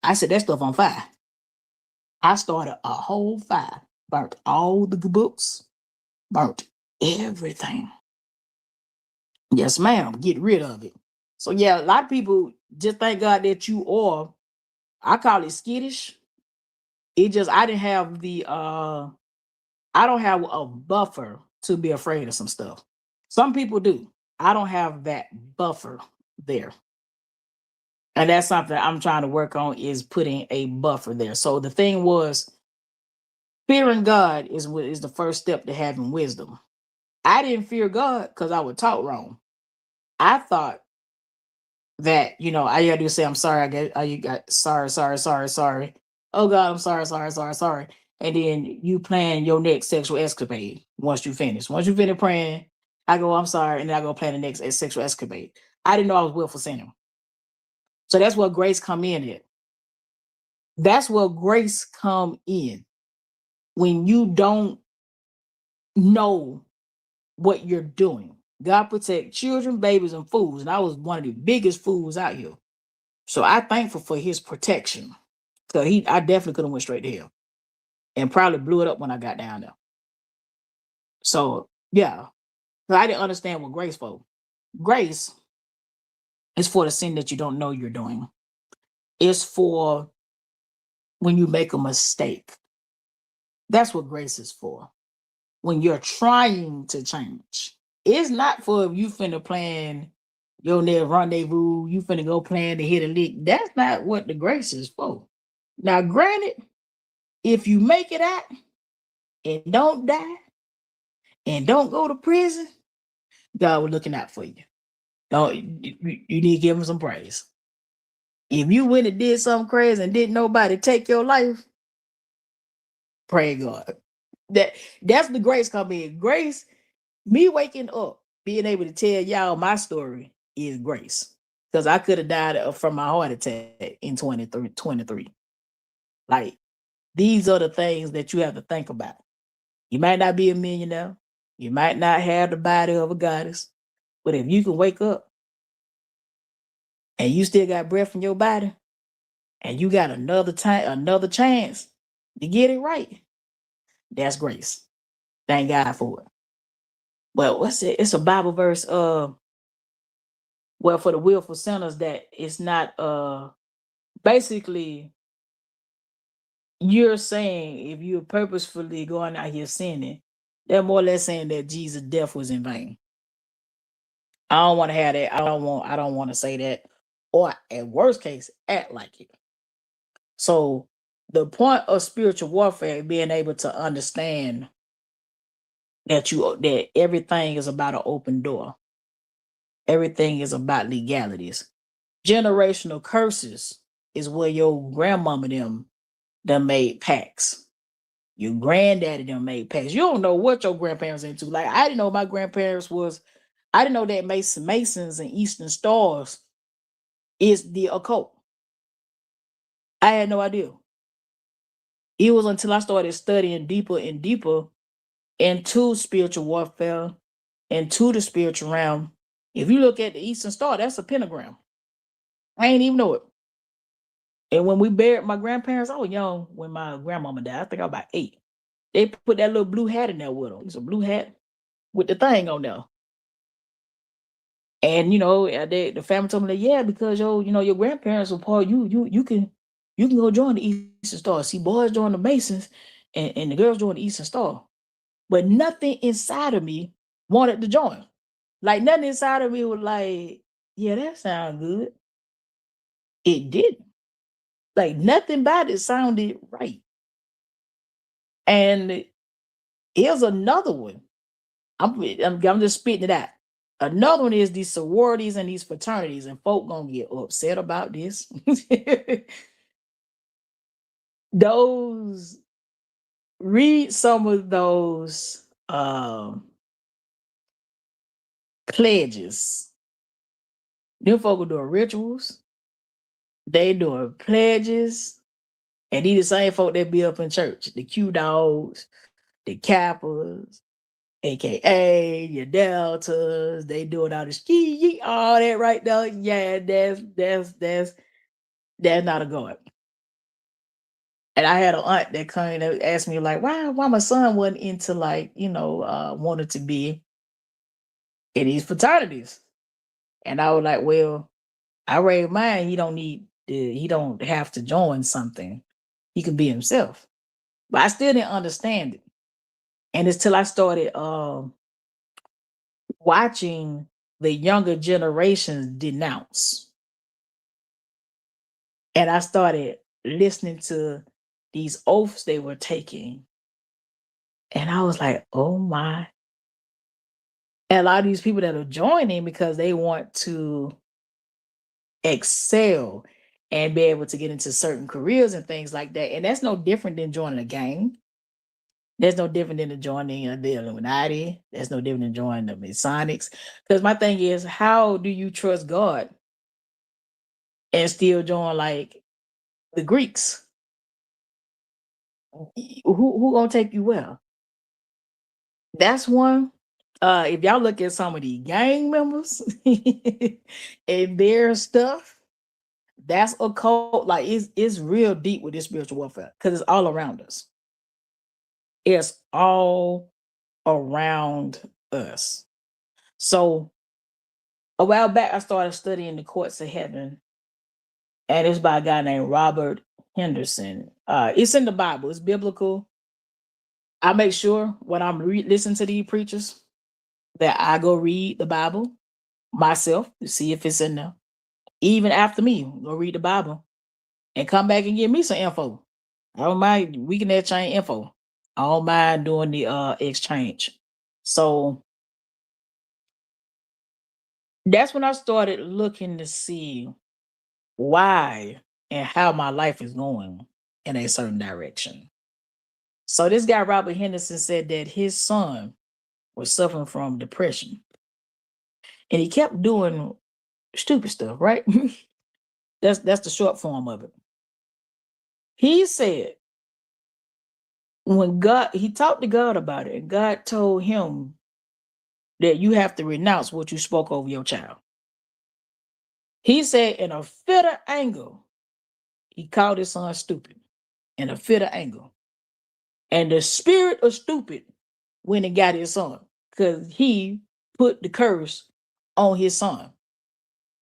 I said that stuff on fire. I started a whole fire, burnt all the books, burnt everything. Yes, ma'am. Get rid of it. So yeah, a lot of people just thank God that you are. I call it skittish. It just I didn't have the I don't have a buffer to be afraid of some stuff. Some people do. I don't have that buffer there. And that's something I'm trying to work on is putting a buffer there. So the thing was fearing God is the first step to having wisdom. I didn't fear God because I was taught wrong. I thought that, all you gotta do is say, I'm sorry, you got sorry. Oh God, I'm sorry. And then you plan your next sexual escapade once you finish. Once you finish praying, I go, I'm sorry, and then I go plan the next sexual escapade. I didn't know I was willful sinner. So that's where grace come in at. That's where grace come in. When you don't know what you're doing. God protect children, babies, and fools. And I was one of the biggest fools out here. So I'm thankful for his protection. So I definitely could have went straight to hell and probably blew it up when I got down there. So yeah, I didn't understand what grace for. Grace It's for the sin that you don't know you're doing. It's for when you make a mistake. That's what grace is for. When you're trying to change. It's not for if you finna plan your next rendezvous, you finna go plan to hit a lick. That's not what the grace is for. Now, granted, if you make it out and don't die and don't go to prison, God was looking out for you. Don't you need to give him some praise. If you went and did something crazy and didn't nobody take your life, pray God. That's the grace come in. Grace, me waking up, being able to tell y'all my story is grace. Because I could have died from my heart attack in 23. Like, these are the things that you have to think about. You might not be a millionaire. You might not have the body of a goddess. But if you can wake up and you still got breath in your body and you got another time, another chance to get it right, that's grace. Thank God for it. Well, what's it? It's a Bible verse. Well, for the willful sinners, that it's not basically you're saying if you're purposefully going out here sinning, they're more or less saying that Jesus' death was in vain. I don't want to have that. I don't want to say that. Or at worst case, act like it. So the point of spiritual warfare is being able to understand that everything is about an open door. Everything is about legalities. Generational curses is where your grandmama them made pacts. Your granddaddy them made pacts. You don't know what your grandparents into. Like, I didn't know my grandparents was. I didn't know that Masons and Eastern Stars is the occult. I had no idea. It was until I started studying deeper and deeper into spiritual warfare, into the spiritual realm. If you look at the Eastern Star, that's a pentagram. I ain't even know it. And when we buried my grandparents, I was young when my grandmama died. I think I was about 8. They put that little blue hat in there with them. It's a blue hat with the thing on there. And the family told me that, yeah, because your grandparents were part. You can go join the Eastern Star. See, boys join the Masons, and the girls join the Eastern Star. But nothing inside of me wanted to join. Like, nothing inside of me was like, yeah, that sounds good. It didn't. Like, nothing about it sounded right. And here's another one. I'm just spitting it out. Another one is these sororities and these fraternities, and folk gonna get upset about this. Read some of those pledges. Them folk are doing rituals. They doing pledges. And these the same folk that be up in church. The Q dogs, the Kappas, aka your Deltas. They doing all this all that right there. Yeah, that's not a God. And I had an aunt that kind of asked me, like, why my son wasn't into, like, wanted to be in these fraternities. And I was like, well, I raised mine. He don't have to join something. He can be himself. But I still didn't understand it. And it's till I started watching the younger generations denounce. And I started listening to these oaths they were taking. And I was like, oh my. And a lot of these people that are joining because they want to excel and be able to get into certain careers and things like that. And that's no different than joining a gang. That's no different than joining the Illuminati. That's no different than joining the Masonics. Because my thing is, how do you trust God and still join like the Greeks? Who gonna take you well? That's one. If y'all look at some of the gang members and their stuff, that's a cult. Like, it's real deep with this spiritual warfare because it's all around us. It's all around us. So A while back, I started studying the courts of heaven, and it's by a guy named Robert Henderson. It's in the Bible. It's biblical. I make sure when I'm listening to these preachers that I go read the Bible myself to see if it's in there. Even after me, go read the Bible and come back and give me some info. I don't mind. We can exchange info. I don't mind doing the exchange. So that's when I started looking to see why and how my life is going in a certain direction. So this guy Robert Henderson said that his son was suffering from depression, and he kept doing stupid stuff. Right? That's the short form of it. He said when God he talked to God about it, and God told him that you have to renounce what you spoke over your child. He said in a fit of anger, he called his son stupid in a fit of anger. And the spirit of stupid went and got his son because he put the curse on his son.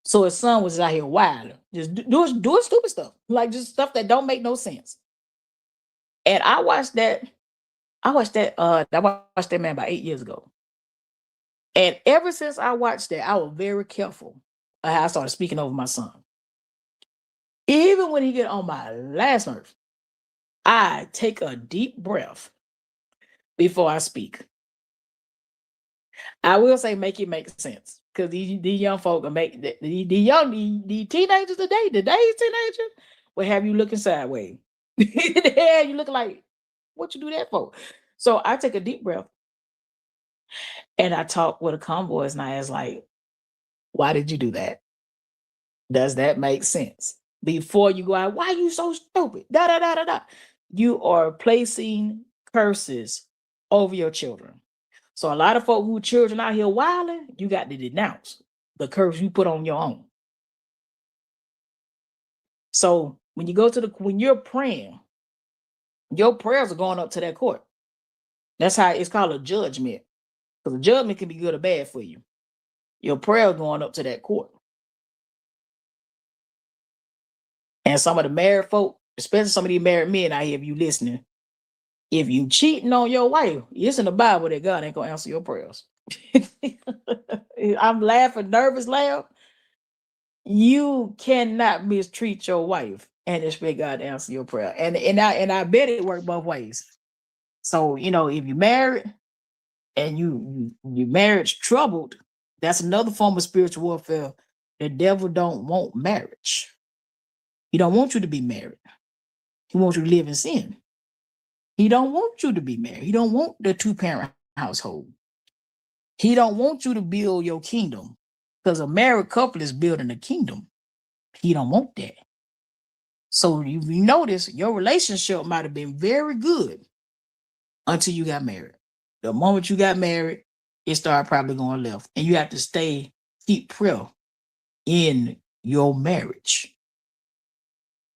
So his son was out here wild, just doing stupid stuff, like just stuff that don't make no sense. And I watched that. I watched that man about 8 years ago. And ever since I watched that, I was very careful of how I started speaking over my son. Even when he get on my last nerve, I take a deep breath before I speak. I will say make it make sense because these young folk will make the teenagers today, today's teenagers will have you looking sideways. Yeah, you look like what you do that for. So I take a deep breath and I talk with a calm voice and I ask like, why did you do that? Does that make sense? Before you go out, why are you so stupid? Da da da da da. You are placing curses over your children. So a lot of folk who children out here wilding, you got to denounce the curse you put on your own. So when you go to when you're praying, your prayers are going up to that court. That's how it's called a judgment. Because a judgment can be good or bad for you. Your prayer is going up to that court. And some of the married folk, especially some of these married men out here, if you listening, if you cheating on your wife, it's in the Bible that God ain't gonna answer your prayers. I'm laughing, nervous laugh. You cannot mistreat your wife and expect God to answer your prayer. And I bet it worked both ways. So if you married and you marriage troubled, that's another form of spiritual warfare. The devil don't want marriage. He don't want you to be married. He wants you to live in sin. He don't want you to be married. He don't want the two-parent household. He don't want you to build your kingdom because a married couple is building a kingdom. He don't want that. So you notice your relationship might have been very good until you got married. The moment you got married, it started probably going left. And you have to keep prayer in your marriage.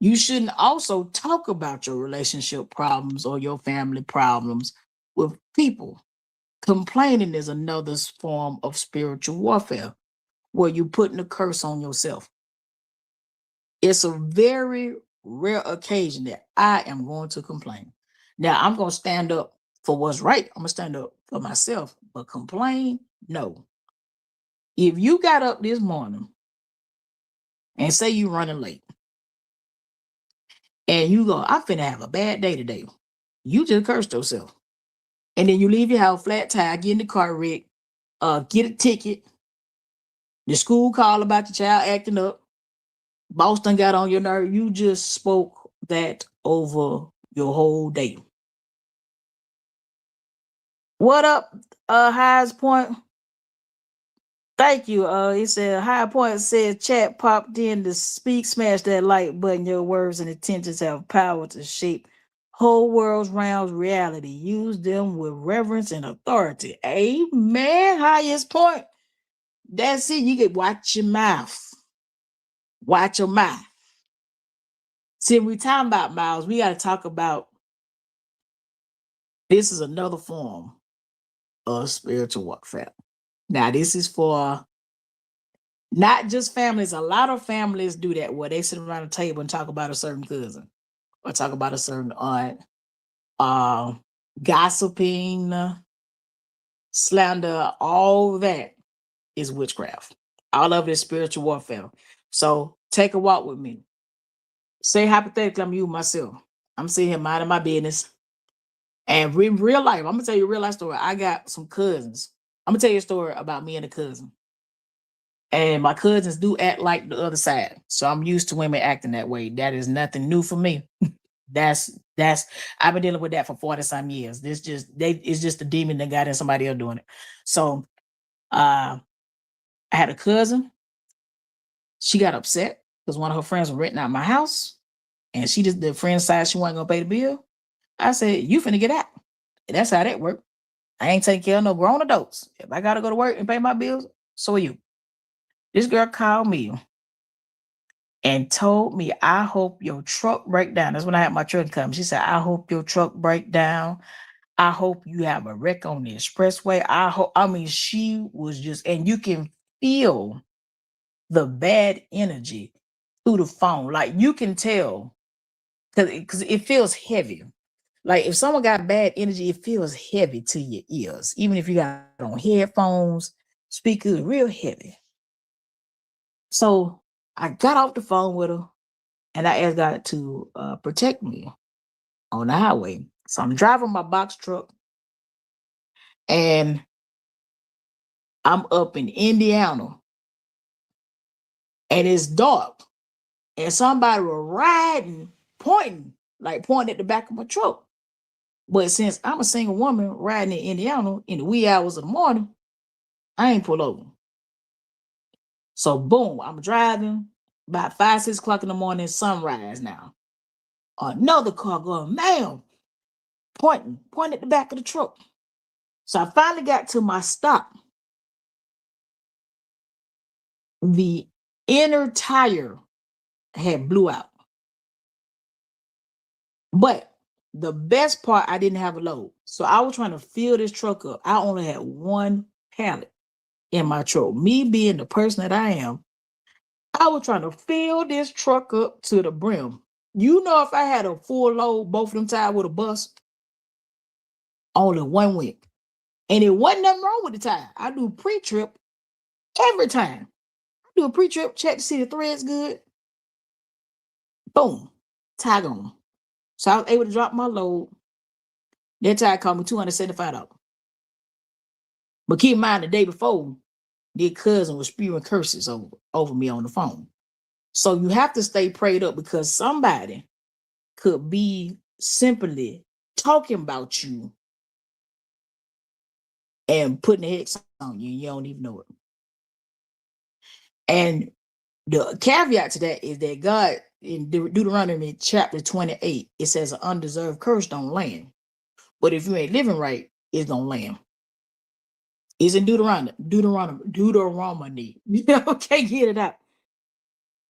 You shouldn't also talk about your relationship problems or your family problems with people. Complaining is another form of spiritual warfare where you're putting a curse on yourself. It's a very rare occasion that I am going to complain. Now, I'm going to stand up for what's right. I'm going to stand up for myself, but complain, no. If you got up this morning and say you're running late and you go, I'm finna have a bad day today, you just cursed yourself. And then you leave your house flat tire, get in the car wreck, get a ticket, the school call about your child acting up, Boston got on your nerve. You just spoke that over your whole day. What up, Highest Point? Thank you. He said High Point said chat popped in to speak, smash that like button. Your words and intentions have power to shape whole world's round reality. Use them with reverence and authority. Amen. Highest Point. That's it. You can watch your mouth. Watch your mouth. See, if we talking about mouths, we got to talk about this is another form of spiritual warfare. Now, this is for Not just families. A lot of families do that where they sit around a table and talk about a certain cousin or talk about a certain aunt. Uh, Gossiping, slander, all that is witchcraft. All of it is spiritual warfare. So take a walk with me. Say hypothetically, I'm you myself. I'm sitting here minding my business. And in real life, I'm gonna tell you a real life story. I got some cousins. I'm gonna tell you a story about me and a cousin. And my cousins do act like the other side. So I'm used to women acting that way. That is nothing new for me. That's I've been dealing with that for 40 some years. This just they it's just a demon that got in somebody else doing it. So I had a cousin. She got upset because one of her friends was renting out my house. And she just the friend side she wasn't gonna pay the bill. I said, you finna get out. And that's how that worked. I ain't taking care of no grown adults. If I gotta go to work and pay my bills, so are you. This girl called me and told me, I hope your truck break down. That's when I had my truck come. She said, I hope your truck break down. I hope you have a wreck on the expressway. I mean, she was just, and you can feel the bad energy through the phone. Like you can tell because it feels heavy. Like if someone got bad energy, it feels heavy to your ears. Even if you got on headphones, speakers, real heavy. So I got off the phone with her and I asked God to protect me on the highway. So I'm driving my box truck and I'm up in Indiana and it's dark and somebody was riding, pointing at the back of my truck. But since I'm a single woman riding in Indiana in the wee hours of the morning, I ain't pull over. So boom, I'm driving about 5, 6 o'clock in the morning, sunrise now. Another car going, ma'am, pointing at the back of the truck. So I finally got to my stop. The inner tire had blew out. But the best part, I didn't have a load. So I was trying to fill this truck up. I only had one pallet in my truck. Me being the person that I am, I was trying to fill this truck up to the brim. You know, if I had a full load, both of them tied with a bus, only one went. And it wasn't nothing wrong with the tire. I do pre-trip every time. I do a pre-trip, check to see the thread's good. Boom, tag on. So I was able to drop my load. That tire cost me $275. But keep in mind, the day before, their cousin was spewing curses over me on the phone. So you have to stay prayed up because somebody could be simply talking about you and putting a hex on you and you don't even know it. And the caveat to that is that God in Deuteronomy chapter 28, it says an undeserved curse don't land. But if you ain't living right, it's gonna land. It's in Deuteronomy. Okay, get it out.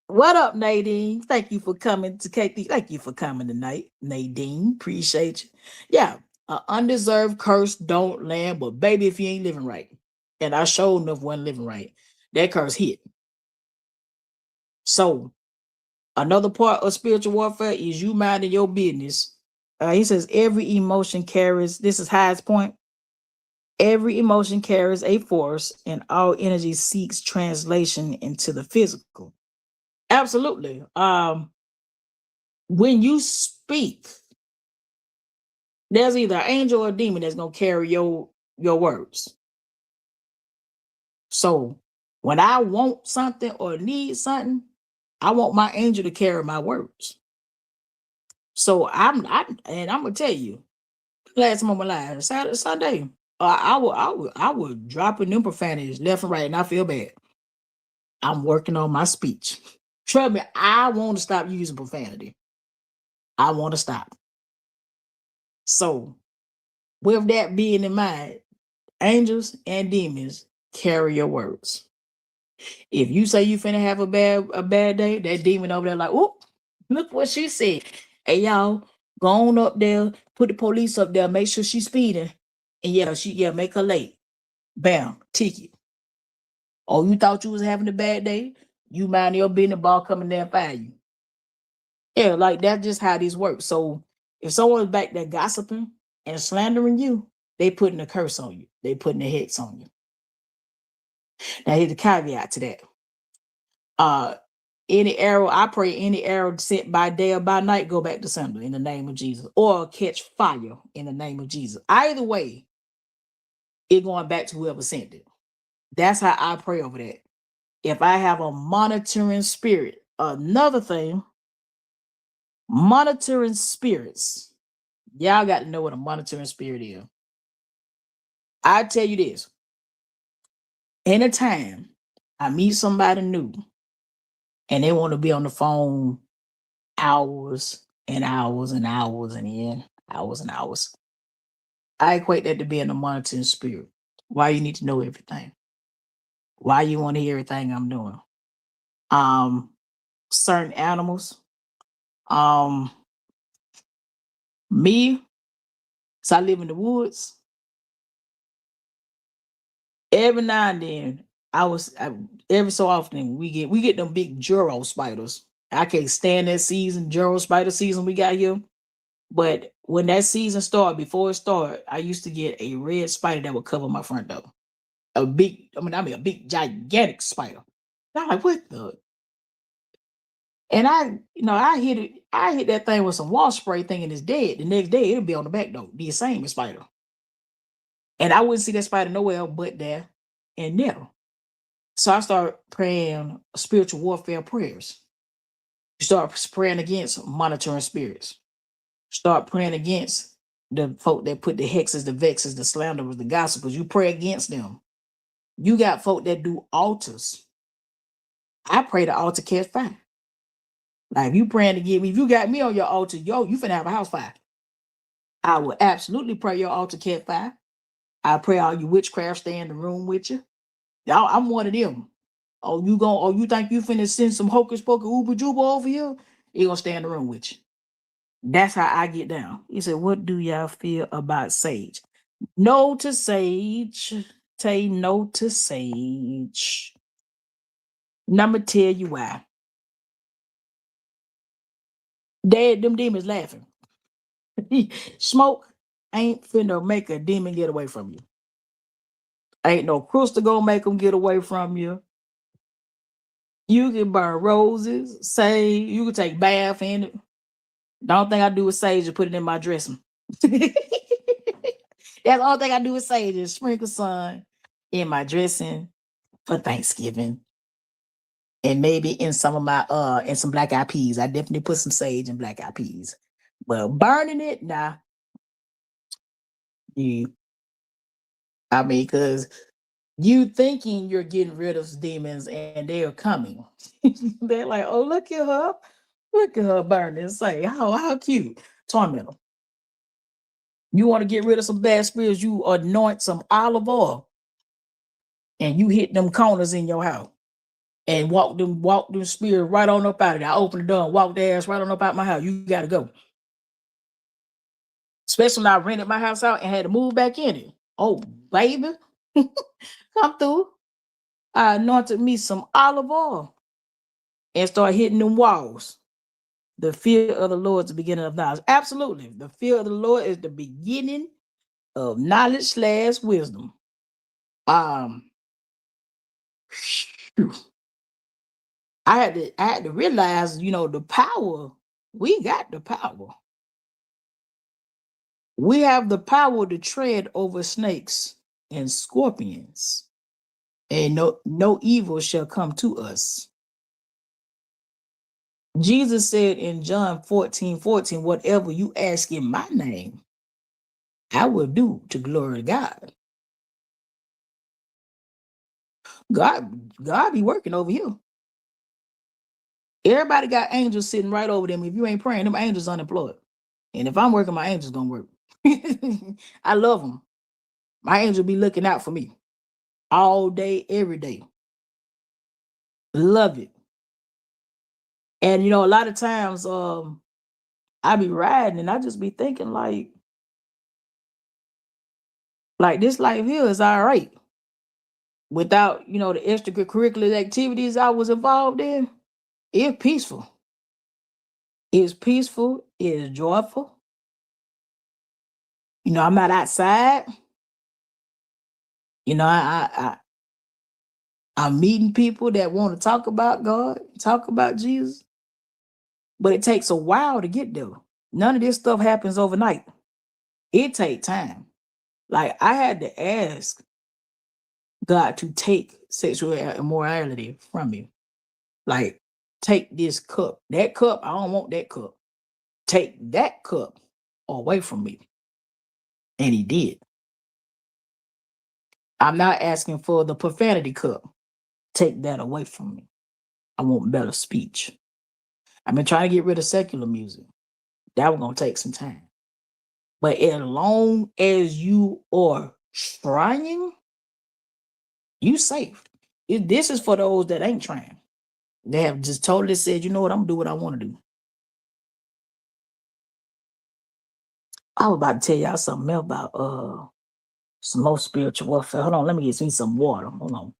What up, Nadine? Thank you for coming to KP. Thank you for coming tonight, Nadine. Appreciate you. Yeah, an undeserved curse don't land, but baby, if you ain't living right, and I showed enough wasn't living right, that curse hit. So another part of spiritual warfare is you minding your business. He says every emotion carries. This is highest point. Every emotion carries a force, and all energy seeks translation into the physical. Absolutely. When you speak, there's either an angel or a demon that's gonna carry your words. So when I want something or need something, I want my angel to carry my words. So I'm gonna tell you, last time of my life, Saturday, Sunday, I would drop in them profanities left and right, and I feel bad. I'm working on my speech. Trust me, I want to stop using profanity. I want to stop. So, with that being in mind, angels and demons carry your words. If you say you finna have a bad day, that demon over there like, oh, look what she said. Hey y'all, go on up there, put the police up there, make sure she's speeding, and make her late. Bam, ticket. Oh, you thought you was having a bad day? You mind your business, ball coming there and fire you. Yeah, like that's just how this works. So if someone's back there gossiping and slandering you, they putting a curse on you. They putting a hex on you. Now here's the caveat to that. Uh any arrow, I pray any arrow sent by day or by night go back to sender in the name of Jesus, or catch fire in the name of Jesus. Either way, it going back to whoever sent it. That's how I pray over that. If I have a monitoring spirit, another thing, monitoring spirits. Y'all got to know what a monitoring spirit is. I tell you this: anytime I meet somebody new and they want to be on the phone hours and hours and hours and in hours and hours, I equate that to being a monitoring spirit. Why you need to know everything? Why you want to hear everything I'm doing? Um, Certain animals. Um, Me, so I live in the woods. Every now and then, every so often we get them big Juro spiders. I can't stand that season, Juro spider season we got here. But when that season started, before it started, I used to get a red spider that would cover my front door. I mean a big gigantic spider. And I'm like, what the? And I hit that thing with some wall spray thinking it's dead. The next day it'll be on the back door, the same spider. And I wouldn't see that spider nowhere else but there and there. So I started praying spiritual warfare prayers. You start praying against monitoring spirits. Start praying against the folk that put the hexes, the vexes, the slanderers, the gossipers. You pray against them. You got folk that do altars. I pray the altar catch fire. Like if you praying to get me, if you got me on your altar, you finna have a house fire. I will absolutely pray your altar catch fire. I pray all you witchcraft stay in the room with you. Y'all, I'm one of them. You think you finna send some hocus pocus uber juba over here? He gonna stay in the room with you. That's how I get down. He said, what do y'all feel about sage? No to sage. Tay no to sage. I'ma tell you why. Them demons laughing. Smoke ain't finna make a demon get away from you. Ain't no crystal gonna make them get away from you. You can burn roses, sage, you can take bath in it. The only thing I do with sage is put it in my dressing. That's the only thing I do with sage is sprinkle sun in my dressing for Thanksgiving. And maybe in some of my in some black eyed peas. I definitely put some sage in black eyed peas. But burning it, nah. You I mean, because you thinking you're getting rid of demons and they are coming. They're like, oh, look at her. Look at her burning. Say, how cute. Torment them. You want to get rid of some bad spirits, you anoint some olive oil and you hit them corners in your house and walk them spirits right on up out of there. I open the door and walk their ass right on up out my house. You gotta go. Especially when I rented my house out and had to move back in it. Oh, baby. Come through. I anointed me some olive oil and start hitting them walls. The fear of the Lord is the beginning of knowledge. Absolutely. The fear of the Lord is the beginning of knowledge / wisdom. Um, I had to realize, the power. We got the power. We have the power to tread over snakes and scorpions, and no evil shall come to us. Jesus said in John 14:14, whatever you ask in my name, I will do to glory God. God be working over here. Everybody got angels sitting right over them. If you ain't praying, them angels unemployed. And if I'm working, my angels gonna work. I love them. My angel be looking out for me all day, every day. Love it. And a lot of times, I be riding and I just be thinking like this life here is all right. without, the extracurricular activities I was involved in, it's peaceful. It's peaceful. It is joyful. I'm not outside. I'm meeting people that want to talk about God, talk about Jesus, but it takes a while to get there. None of this stuff happens overnight. It takes time. Like I had to ask God to take sexual immorality from me. Like, take this cup. That cup, I don't want that cup. Take that cup away from me. And he did. I'm not asking for the profanity cup. Take that away from me. I want better speech. I've been trying to get rid of secular music. That was gonna take some time. But as long as you are trying, you safe. This is for those that ain't trying. They have just totally said, you know what, I'm gonna do what I want to do. I was about to tell y'all something else about some more spiritual warfare. Hold on, let me get me some water. Hold on.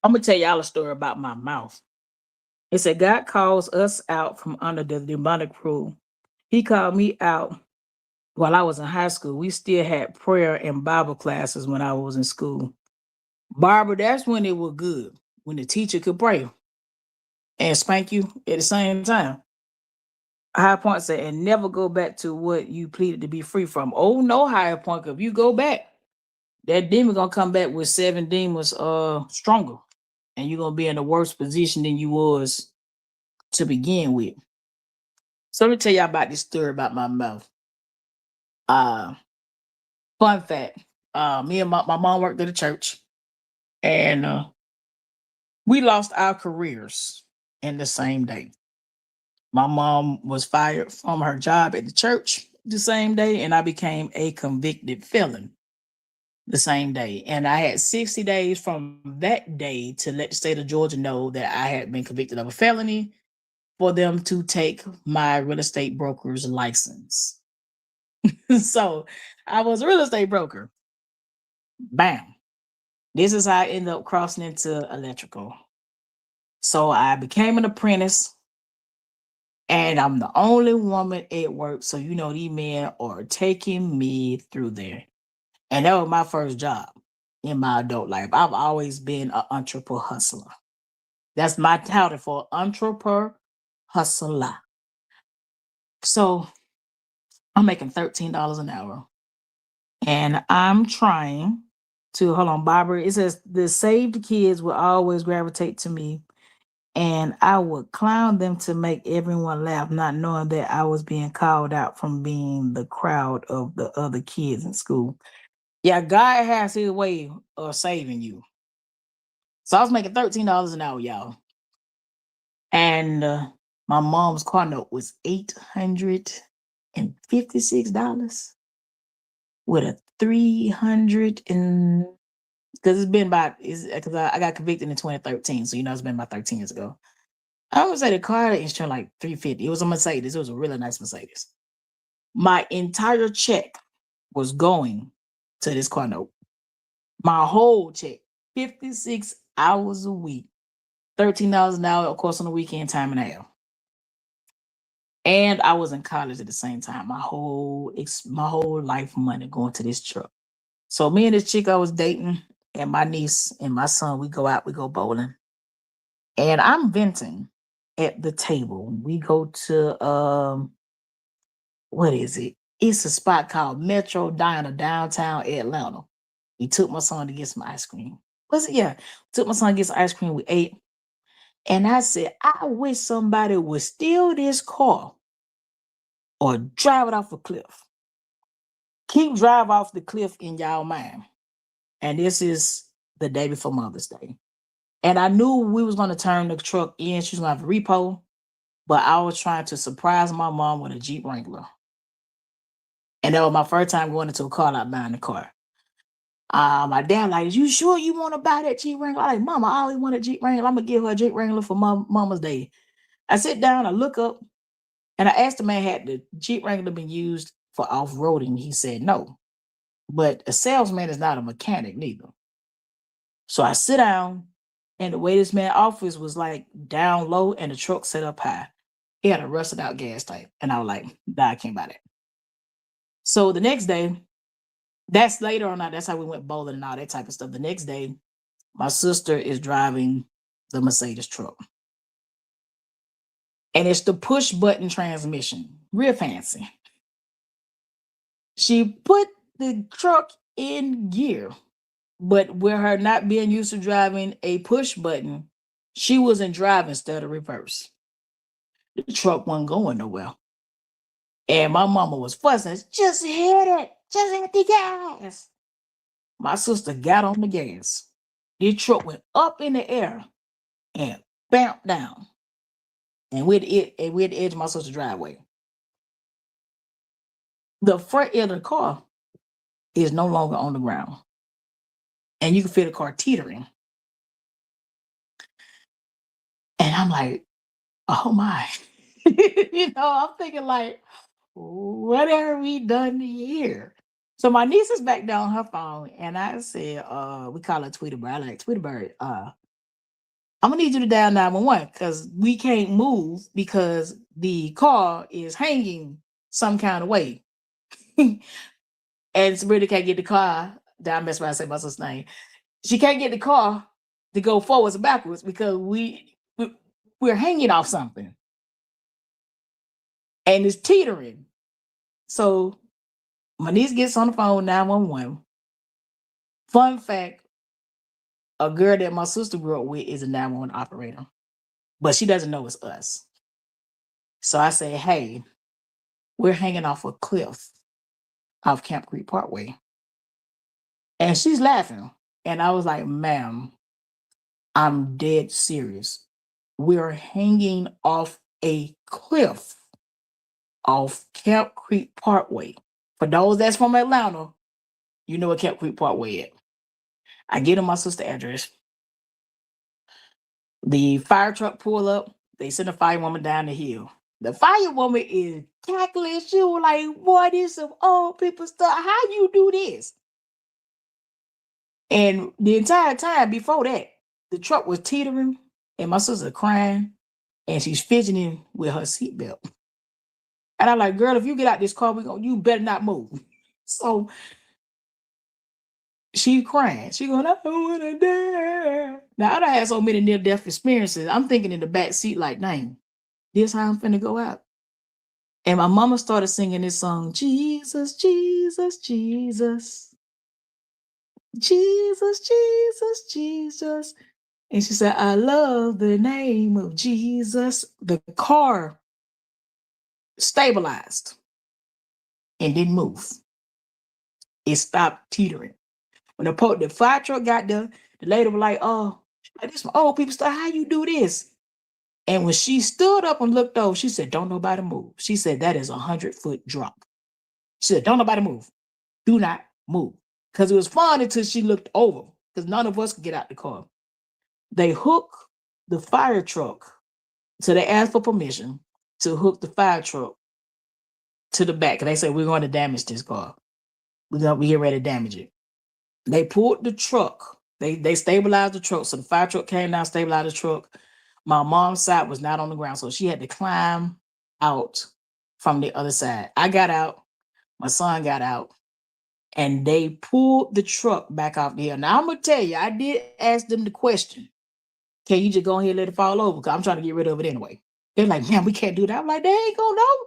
I'm gonna tell y'all a story about my mouth. It said God calls us out from under the demonic rule. He called me out while I was in high school. We still had prayer and Bible classes when I was in school. Barbara, that's when it was good. When the teacher could pray and spank you at the same time. High Point said, and never go back to what you pleaded to be free from. Oh no, High Point, if you go back, that demon gonna come back with 7 demons stronger. And you're gonna be in a worse position than you was to begin with. So let me tell y'all about this story about my mouth. Fun fact. Me and my mom worked at a church, and we lost our careers in the same day. My mom was fired from her job at the church the same day, and I became a convicted felon the same day. And I had 60 days from that day to let the state of Georgia know that I had been convicted of a felony for them to take my real estate broker's license. So I was a real estate broker. Bam. This is how I ended up crossing into electrical. So I became an apprentice, and I'm the only woman at work. So, these men are taking me through there. And that was my first job in my adult life. I've always been an entrepreneur hustler. That's my title for entrepreneur hustler. So I'm making $13 an hour. And I'm trying to, hold on, Barbara. It says the saved kids will always gravitate to me, and I would clown them to make everyone laugh, not knowing that I was being called out from being the crowd of the other kids in school. Yeah, God has his way of saving you. So I was making $13 an hour, y'all. And my mom's car note was $856 with a 300 and because it's been about because I got convicted in 2013, so it's been about 13 years ago. I would say the car insurance like 350. It was a Mercedes. It was a really nice Mercedes. My entire check was going to this car note. My whole check, 56 hours a week, $13 an hour, of course, on the weekend, time and a half. And I was in college at the same time. My whole life money going to this truck. So me and this chick I was dating, and my niece and my son, we go out, we go bowling. And I'm venting at the table. We go to what is it? It's a spot called Metro Diner downtown Atlanta. We took my son to get some ice cream. Was it? Yeah. Took my son to get some ice cream. We ate. And I said, I wish somebody would steal this car or drive it off a cliff. Keep drive off the cliff in y'all mind. And this is the day before Mother's Day. And I knew we was going to turn the truck in. She was going to have a repo. But I was trying to surprise my mom with a Jeep Wrangler. And that was my first time going into a car lot buying the car. My dad like, you sure you want to buy that Jeep Wrangler? I'm like, Mama, I always wanted a Jeep Wrangler. I'm going to give her a Jeep Wrangler for Mama's Day. I sit down, I look up, And I asked the man, had the Jeep Wrangler been used for off-roading? He said no. But a salesman is not a mechanic neither. So I sit down, and the way this man office was like down low and the truck set up high. He had a rusted out gas tank. And I was like, nah, I can't buy that. So the next day, that's later on, that's how we went bowling and all that type of stuff. The next day, my sister is driving the Mercedes truck. And it's the push button transmission, real fancy. She put the truck in gear, but with her not being used to driving a push button, she was in drive instead of reverse. The truck wasn't going nowhere. And my mama was fussing, just hit it, just hit the gas. My sister got on the gas. The truck went up in the air and bounced down. And we're at the edge of my sister's driveway. The front end of the car is no longer on the ground. And you can feel the car teetering. And I'm like, oh my. I'm thinking like, what have we done here? So my niece is back down her phone, and I said, we call her Tweeterbird. I like Tweeterbird. I'm gonna need you to dial 911 because we can't move because the car is hanging some kind of way. And Sabrina can't get the car. I mess around and say my sister's name. She can't get the car to go forwards and backwards because we're hanging off something. And it's teetering. So my niece gets on the phone, 911. Fun fact, a girl that my sister grew up with is a 911 operator, but she doesn't know it's us. So I say, hey, we're hanging off a cliff off Camp Creek Parkway. And she's laughing. And I was like, ma'am, I'm dead serious. We're hanging off a cliff off Camp Creek Parkway. For those that's from Atlanta, you know what Camp Creek Parkway is. I get her my sister's address. The fire truck pull up. They send a firewoman down the hill. The firewoman is cackling. She was like, boy, this some old people stuff. How you do this? And the entire time before that, the truck was teetering and my sister crying and she's fidgeting with her seatbelt. And I'm like, girl, if you get out this car, you better not move. So she crying. She going, I don't want to die. Now, I done had so many near-death experiences. I'm thinking in the back seat like, dang, this how I'm finna go out. And my mama started singing this song, Jesus, Jesus, Jesus. Jesus, Jesus, Jesus. And she said, I love the name of Jesus. The car stabilized and didn't move. It stopped teetering. When the fire truck got there, the lady was like, oh, this some old people stuff. How you do this? And when she stood up and looked over, she said, don't nobody move. She said, that is 100-foot drop. She said, don't nobody move. Do not move. Because it was fun until she looked over, because none of us could get out the car. They hook the fire truck. So they asked for permission to hook the fire truck to the back. And they said, we're going to damage this car. We're going to get ready to damage it. They pulled the truck. They stabilized the truck. So the fire truck came down, stabilized the truck. My mom's side was not on the ground. So she had to climb out from the other side. I got out. My son got out. And they pulled the truck back off the hill. Now, I'm going to tell you, I did ask them the question. Can you just go ahead and let it fall over? Because I'm trying to get rid of it anyway. They're like, man, we can't do that. I'm like, they ain't going to know.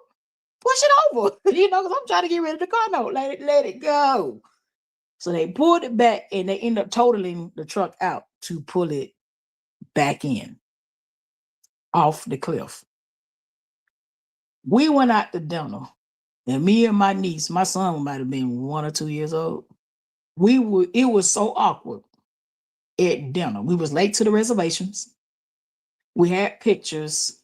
Push it over. Because I'm trying to get rid of the car. No, let it go. So they pulled it back and they ended up totaling the truck out to pull it back in off the cliff. We went out to dinner. And me and my niece, my son might have been 1 or 2 years old. It was so awkward at dinner. We was late to the reservations. We had pictures,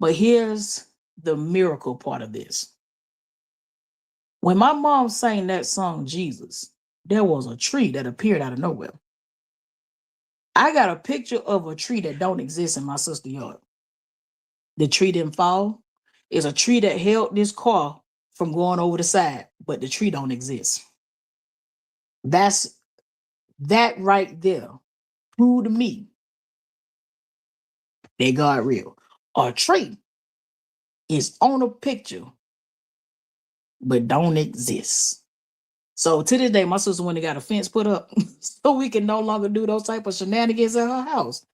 but here's the miracle part of this. When my mom sang that song, Jesus, there was a tree that appeared out of nowhere. I got a picture of a tree that don't exist in my sister's yard. The tree didn't fall. is a tree that held this car from going over the side, but the tree don't exist. That's that right there. Prove to me that God real. A tree is on a picture, but don't exist. So to this day, my sister went and got a fence put up so we can no longer do those type of shenanigans at her house.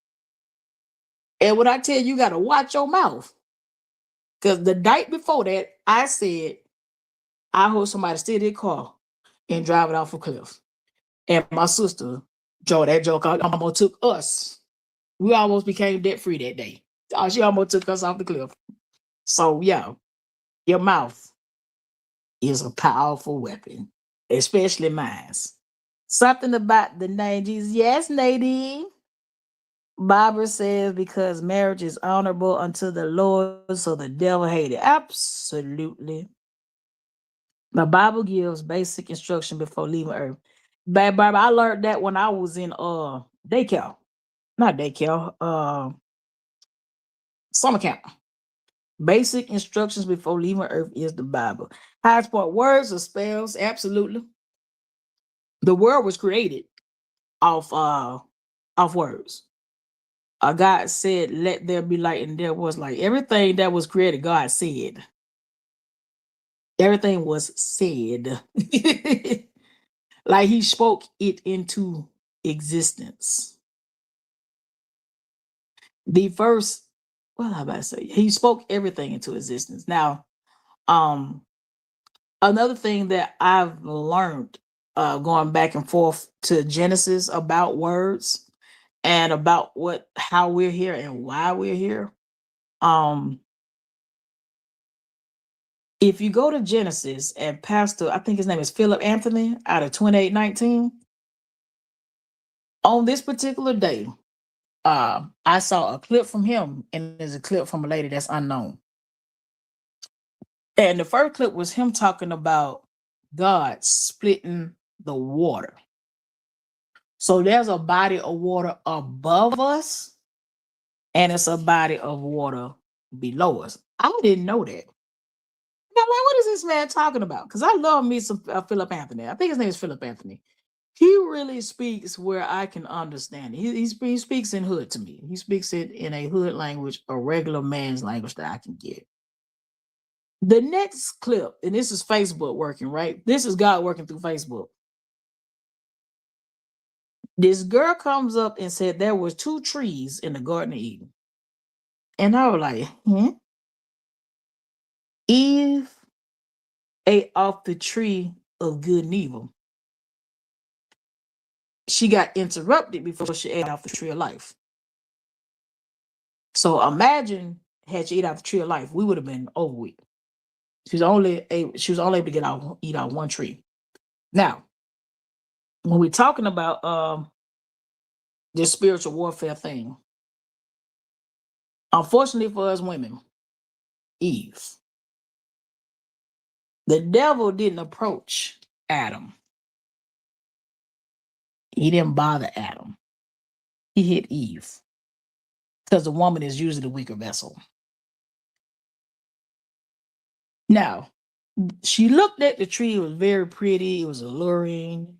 And when I tell you, you got to watch your mouth. Because the night before that, I said, I hope somebody steal their car and drive it off a cliff. And my sister, Joe, that joke almost took us. We almost became debt free that day. She almost took us off the cliff. So, yeah, your mouth is a powerful weapon, especially mine. Something about the name Jesus. Yes, Nadine. Barbara says, because marriage is honorable unto the Lord, so the devil hated. Absolutely. The Bible gives basic instruction before leaving earth. Barbara, I learned that when I was in daycare. Not daycare, summer camp. Basic instructions before leaving earth is the Bible. Highest part, words or spells, absolutely. The world was created off words. God said, let there be light, and there was light. Everything that was created, God said. Everything was said. Like he spoke it into existence. The first, what am I about to say? He spoke everything into existence. Now, another thing that I've learned going back and forth to Genesis about words and about how we're here and why we're here. If you go to Genesis and Pastor, I think his name is Philip Anthony out of 2819, on this particular day, I saw a clip from him, and there's a clip from a lady that's unknown. And the first clip was him talking about God splitting the water. So there's a body of water above us, and it's a body of water below us. I didn't know that. I'm like, what is this man talking about? Because I love me some Philip Anthony. I think his name is Philip Anthony. He really speaks where I can understand it. He speaks in hood to me. He speaks it in a hood language, a regular man's language that I can get. The next clip, and this is Facebook working, right? This is God working through Facebook. This girl comes up and said there was 2 trees in the Garden of Eden. And I was like, Eve ate off the tree of good and evil. She got interrupted before she ate off the tree of life. So imagine had she eat off the tree of life, we would have been over with. She was only able to eat out 1 tree. Now, when we're talking about this spiritual warfare thing, unfortunately for us women, Eve, the devil didn't approach Adam. He didn't bother Adam. He hit Eve because the woman is usually the weaker vessel. Now, she looked at the tree. It was very pretty. It was alluring.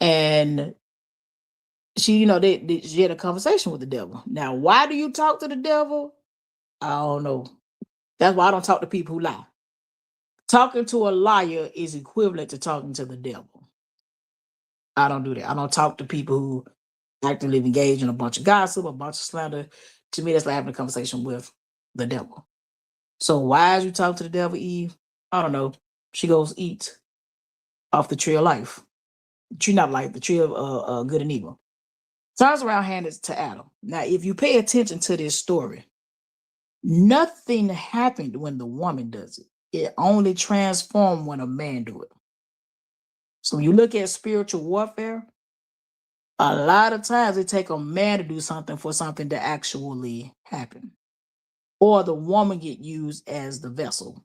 And she, she had a conversation with the devil. Now, why do you talk to the devil? I don't know. That's why I don't talk to people who lie. Talking to a liar is equivalent to talking to the devil. I don't do that. I don't talk to people who actively engage in a bunch of gossip, a bunch of slander. To me, that's like having a conversation with the devil. So why did you talk to the devil, Eve? I don't know. She goes eat off the tree of life. Tree not life, the tree of good and evil. Turns around, handed to Adam. Now, if you pay attention to this story, nothing happened when the woman does it. It only transformed when a man do it. So when you look at spiritual warfare, a lot of times it takes a man to do something for something to actually happen. Or the woman get used as the vessel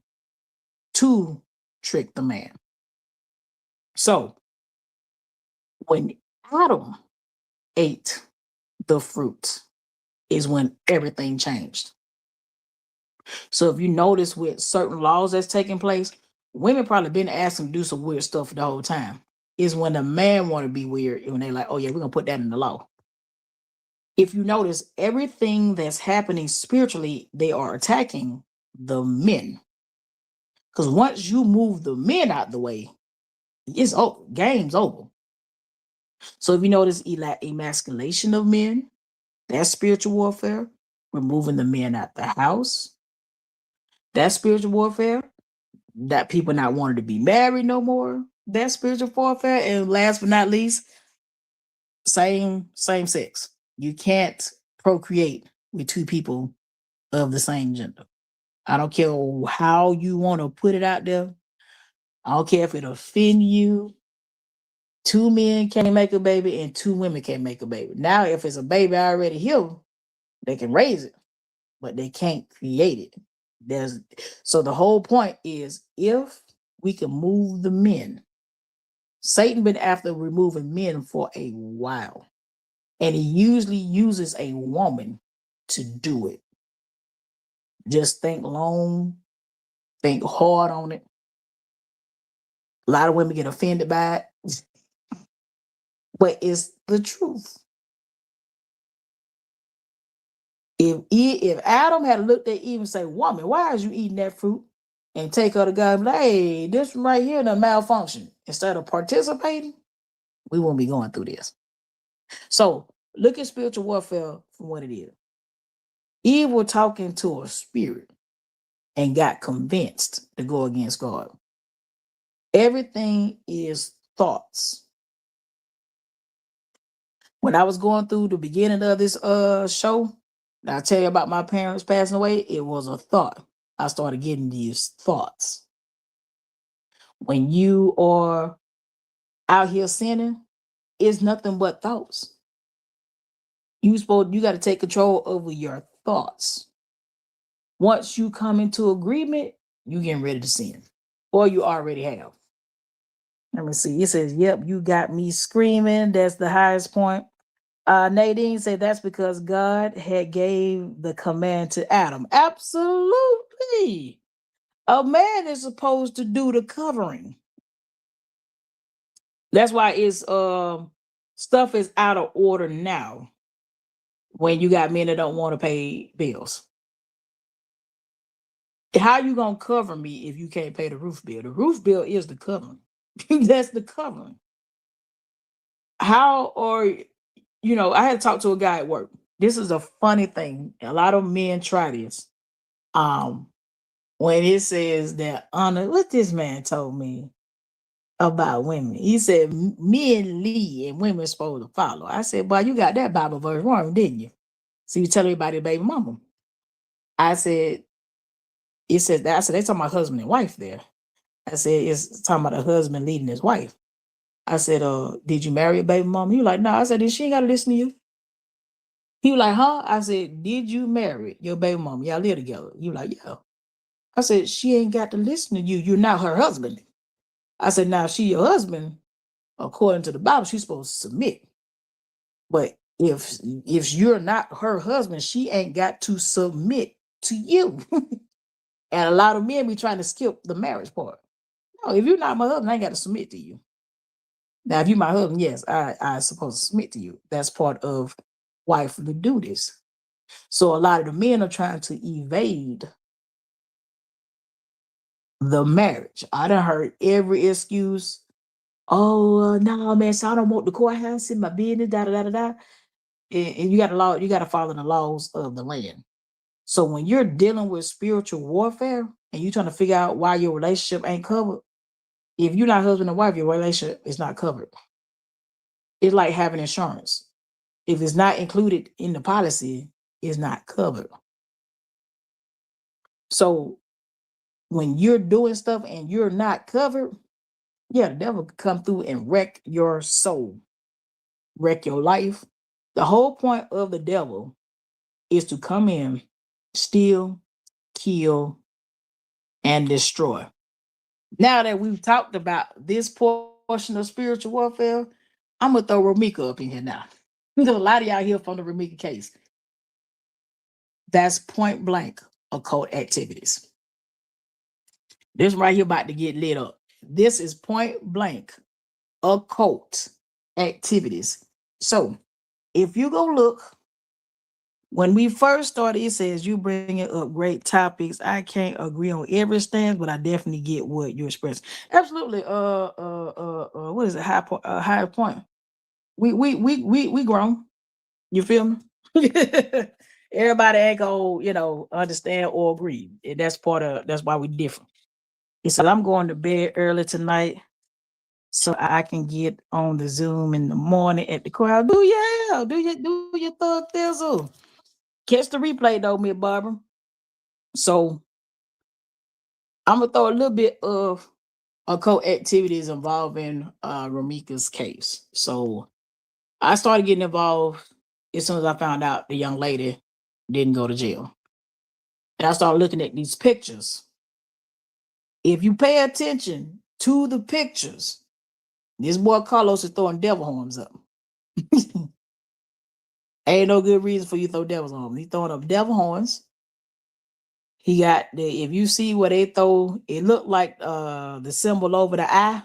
to trick the man. So when Adam ate the fruit is when everything changed. So if you notice with certain laws that's taking place, women probably been asking to do some weird stuff the whole time. Is when the man want to be weird when they like, oh yeah, we're gonna put that in the law. If you notice everything that's happening spiritually, they are attacking the men. Because once you move the men out the way, it's over. Game's over. So if you notice emasculation of men, that's spiritual warfare. Removing the men out the house, that's spiritual warfare. That people not wanting to be married no more, that's spiritual warfare. And last but not least, same sex. You can't procreate with two people of the same gender. I don't care how you want to put it out there. I don't care if it offend you. Two men can't make a baby and two women can't make a baby. Now, if it's a baby already here, they can raise it, but they can't create it. There's so the whole point is if we can move the men. Satan been after removing men for a while, and he usually uses a woman to do it. Just think long, think hard on it. A lot of women get offended by it, but it's the truth. If Adam had looked at Eve and say, "Woman, why is you eating that fruit?" and take her to God and be like, "Hey, this one right here, the malfunction," instead of participating, we won't be going through this. So look at spiritual warfare for what it is. Eve was talking to a spirit and got convinced to go against God. Everything is thoughts. When I was going through the beginning of this show, I tell you about my parents passing away, it was a thought. I started getting these thoughts. When you are out here sinning, it's nothing but thoughts. You got to take control over your thoughts. Once you come into agreement, you getting ready to sin. Or you already have. Let me see. It says, yep, you got me screaming. That's the highest point. Nadine said that's because God had gave the command to Adam. Absolutely. A man is supposed to do the covering. That's why it's stuff is out of order now when you got men that don't want to pay bills. How you gonna cover me if you can't pay the roof bill? The roof bill is the covering. That's the covering. How are I had to talk to a guy at work. This is a funny thing. A lot of men try this. When it says that honor, what this man told me about women. He said men lead and women supposed to follow. I said, "Boy, you got that Bible verse wrong, didn't you?" So you tell everybody baby mama. I said, it says that. I said, they talking about husband and wife there. I said, it's talking about a husband leading his wife. I said, did you marry a baby mama? He was like, no. I said, then she ain't got to listen to you. He was like, huh? I said, did you marry your baby mama? Y'all live together. You like, yeah. I said, she ain't got to listen to you. You're not her husband. I said, now she your husband, according to the Bible, she's supposed to submit. But if you're not her husband, she ain't got to submit to you. And a lot of men be trying to skip the marriage part. No, if you're not my husband, I ain't got to submit to you. Now, if you're my husband, yes, I supposed to submit to you. That's part of wifely duties. So a lot of the men are trying to evade the marriage. I done heard every excuse. Oh, no, man, so I don't want the courthouse in my business, da da da da da. And you got to follow the laws of the land. So when you're dealing with spiritual warfare and you're trying to figure out why your relationship ain't covered, if you're not husband and wife, your relationship is not covered. It's like having insurance. If it's not included in the policy, it's not covered. So when you're doing stuff and you're not covered, yeah, the devil could come through and wreck your soul, wreck your life. The whole point of the devil is to come in, steal, kill, and destroy. Now that we've talked about this portion of spiritual warfare, I'm gonna throw Ramika up in here now. There's a lot of y'all here from the Ramika case. That's point blank. occult activities. This right here about to get lit up. This is point blank occult activities. So if you go look, when we first started, it says you bringing up great topics. I can't agree on every stance, but I definitely get what you express. Absolutely. What is it? High point. We grown. You feel me? Everybody ain't gonna, understand or agree. And that's why we different. He said, I'm going to bed early tonight so I can get on the Zoom in the morning at the crowd. Do your thug thizzle. Catch the replay though, Miss Barbara. So I'm gonna throw a little bit of occult activities involving Ramika's case. So I started getting involved as soon as I found out the young lady didn't go to jail. And I started looking at these pictures. If you pay attention to the pictures, this boy Carlos is throwing devil horns up. Ain't no good reason for you to throw devil horns. He's throwing up devil horns. He got if you see what they throw, it looked like the symbol over the eye.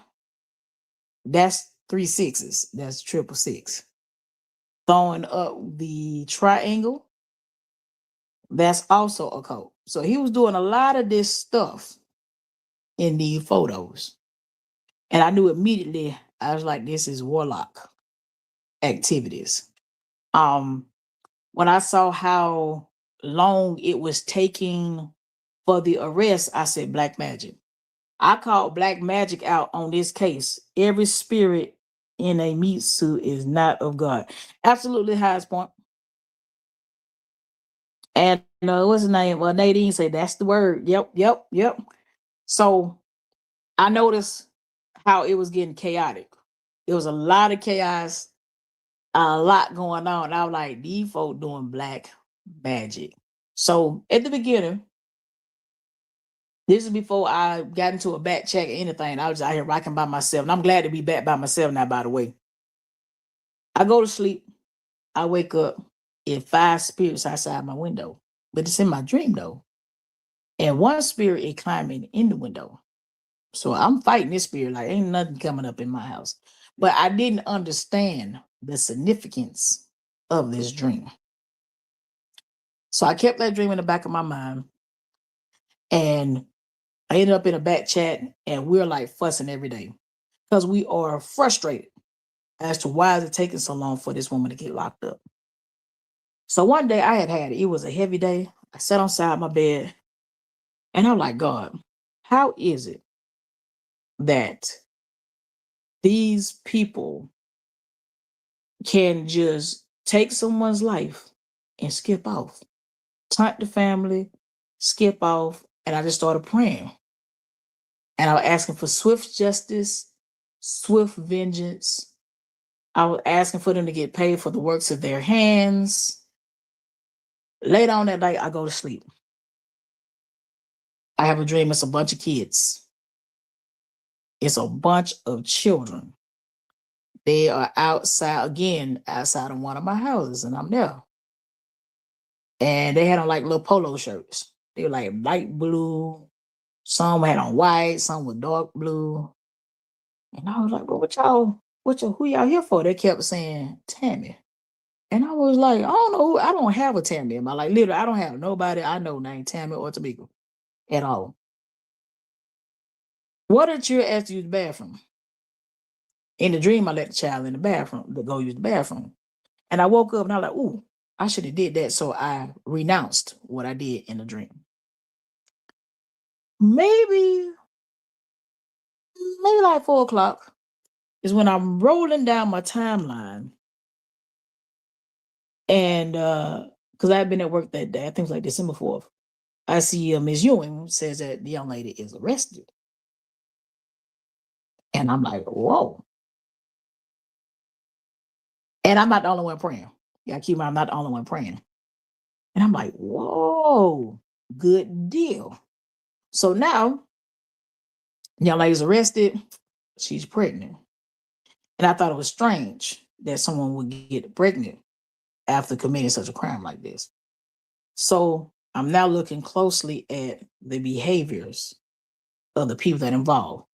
That's 3 6s. That's 666. Throwing up the triangle. That's also a code. So he was doing a lot of this stuff in these photos. And I knew immediately, I was like, this is warlock activities. When I saw how long it was taking for the arrest, I said black magic. I called black magic out on this case. Every spirit in a meat suit is not of God. Absolutely highest point. And what's his name? Well, Nadine said that's the word. Yep. So I noticed how it was getting chaotic. There was a lot of chaos, a lot going on. I was like, these folk doing black magic. So at the beginning, this is before I got into a back check or anything. I was out here rocking by myself. And I'm glad to be back by myself now, by the way. I go to sleep. I wake up in 5 spirits outside my window. But it's in my dream, though. And one spirit is climbing in the window. So I'm fighting this spirit like ain't nothing coming up in my house. But I didn't understand the significance of this dream. So I kept that dream in the back of my mind. And I ended up in a back chat and we're like fussing every day because we are frustrated as to why is it taking so long for this woman to get locked up. So one day I had it. It was a heavy day. I sat on side my bed and I'm like, God, how is it that these people can just take someone's life and skip off, taunt the family, skip off, and I just started praying. And I was asking for swift justice, swift vengeance. I was asking for them to get paid for the works of their hands. Later on that night, I go to sleep. I have a dream. It's a bunch of kids. It's a bunch of children. They are outside of one of my houses, and I'm there. And they had on like little polo shirts. They were like light blue. Some had on white, some were dark blue. And I was like, well, who y'all here for? They kept saying Tammy. And I was like, I don't know, I don't have a Tammy in my life. Literally, I don't have nobody I know named Tammy or Tamika at all. What did you ask to use the bathroom? In the dream, I let the child in the bathroom to go use the bathroom. And I woke up and I was like, ooh, I should have did that. So I renounced what I did in the dream. Maybe like 4 o'clock is when I'm rolling down my timeline. And because I had been at work that day, I think it was like December 4th. I see Ms. Ewing says that the young lady is arrested. And I'm like, whoa. And I'm not the only one praying. Yeah, keep in mind, I'm not the only one praying. And I'm like, whoa, good deal. So now, young lady's arrested. She's pregnant. And I thought it was strange that someone would get pregnant after committing such a crime like this. So I'm now looking closely at the behaviors of the people that involved.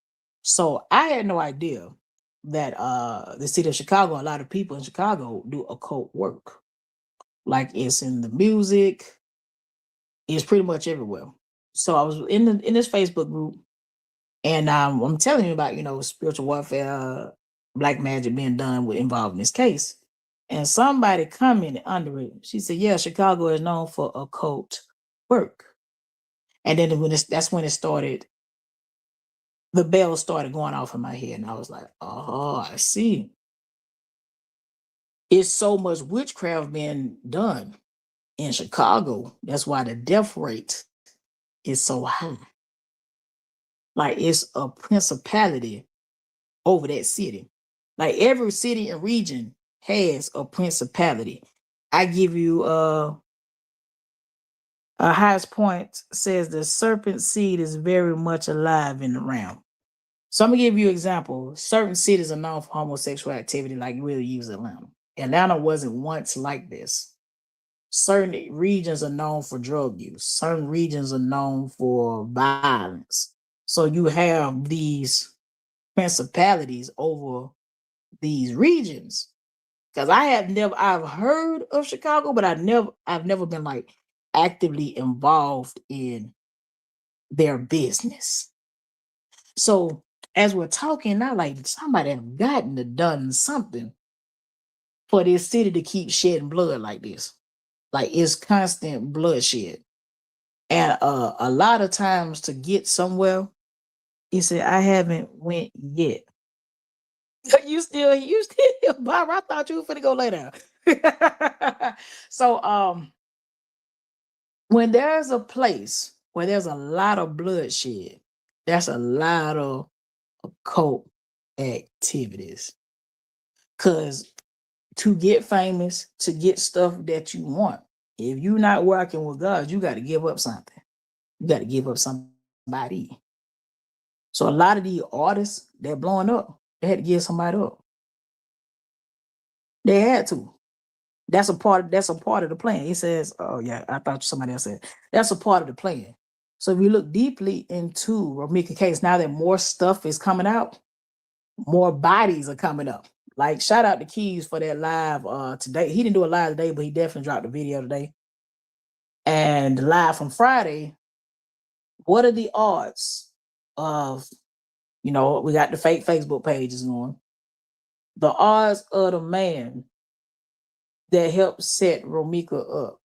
So I had no idea that the city of Chicago, a lot of people in Chicago do occult work. Like it's in the music, it's pretty much everywhere. So I was in this Facebook group, and I'm telling you about spiritual warfare, black magic being done with involved in this case. And somebody commented under it. She said, "Yeah, Chicago is known for occult work." And then that's when it started. The bells started going off in my head, and I was like, "Oh, I see. It's so much witchcraft being done in Chicago. That's why the death rate is so high. Like it's a principality over that city. Like every city and region has a principality. I give you a highest point says the serpent seed is very much alive in the realm. So I'm gonna give you an example. Certain cities are known for homosexual activity, like really use Atlanta. Atlanta wasn't once like this. Certain regions are known for drug use. Certain regions are known for violence. So you have these principalities over these regions. Because I've heard of Chicago, but I've never been like actively involved in their business. So as we're talking now, like somebody have gotten to done something for this city to keep shedding blood like this. Like it's constant bloodshed. And a lot of times to get somewhere, he said, I haven't went yet. You still, Barbara, I thought you were finna go lay down. So when there's a place where there's a lot of bloodshed, that's a lot of occult activities. Cause to get famous, to get stuff that you want, if you're not working with God, you got to give up something. You got to give up somebody. So a lot of these artists, they're blowing up. They had to give somebody up. They had to. That's a part of the plan. It says, oh yeah, I thought somebody else said that's a part of the plan. So if you look deeply into Ramika case, now that more stuff is coming out, more bodies are coming up. Like shout out to Keys for that live today. He didn't do a live today, but he definitely dropped a video today. And live from Friday, what are the odds of we got the fake Facebook pages on. The odds of the man that helped set Romika up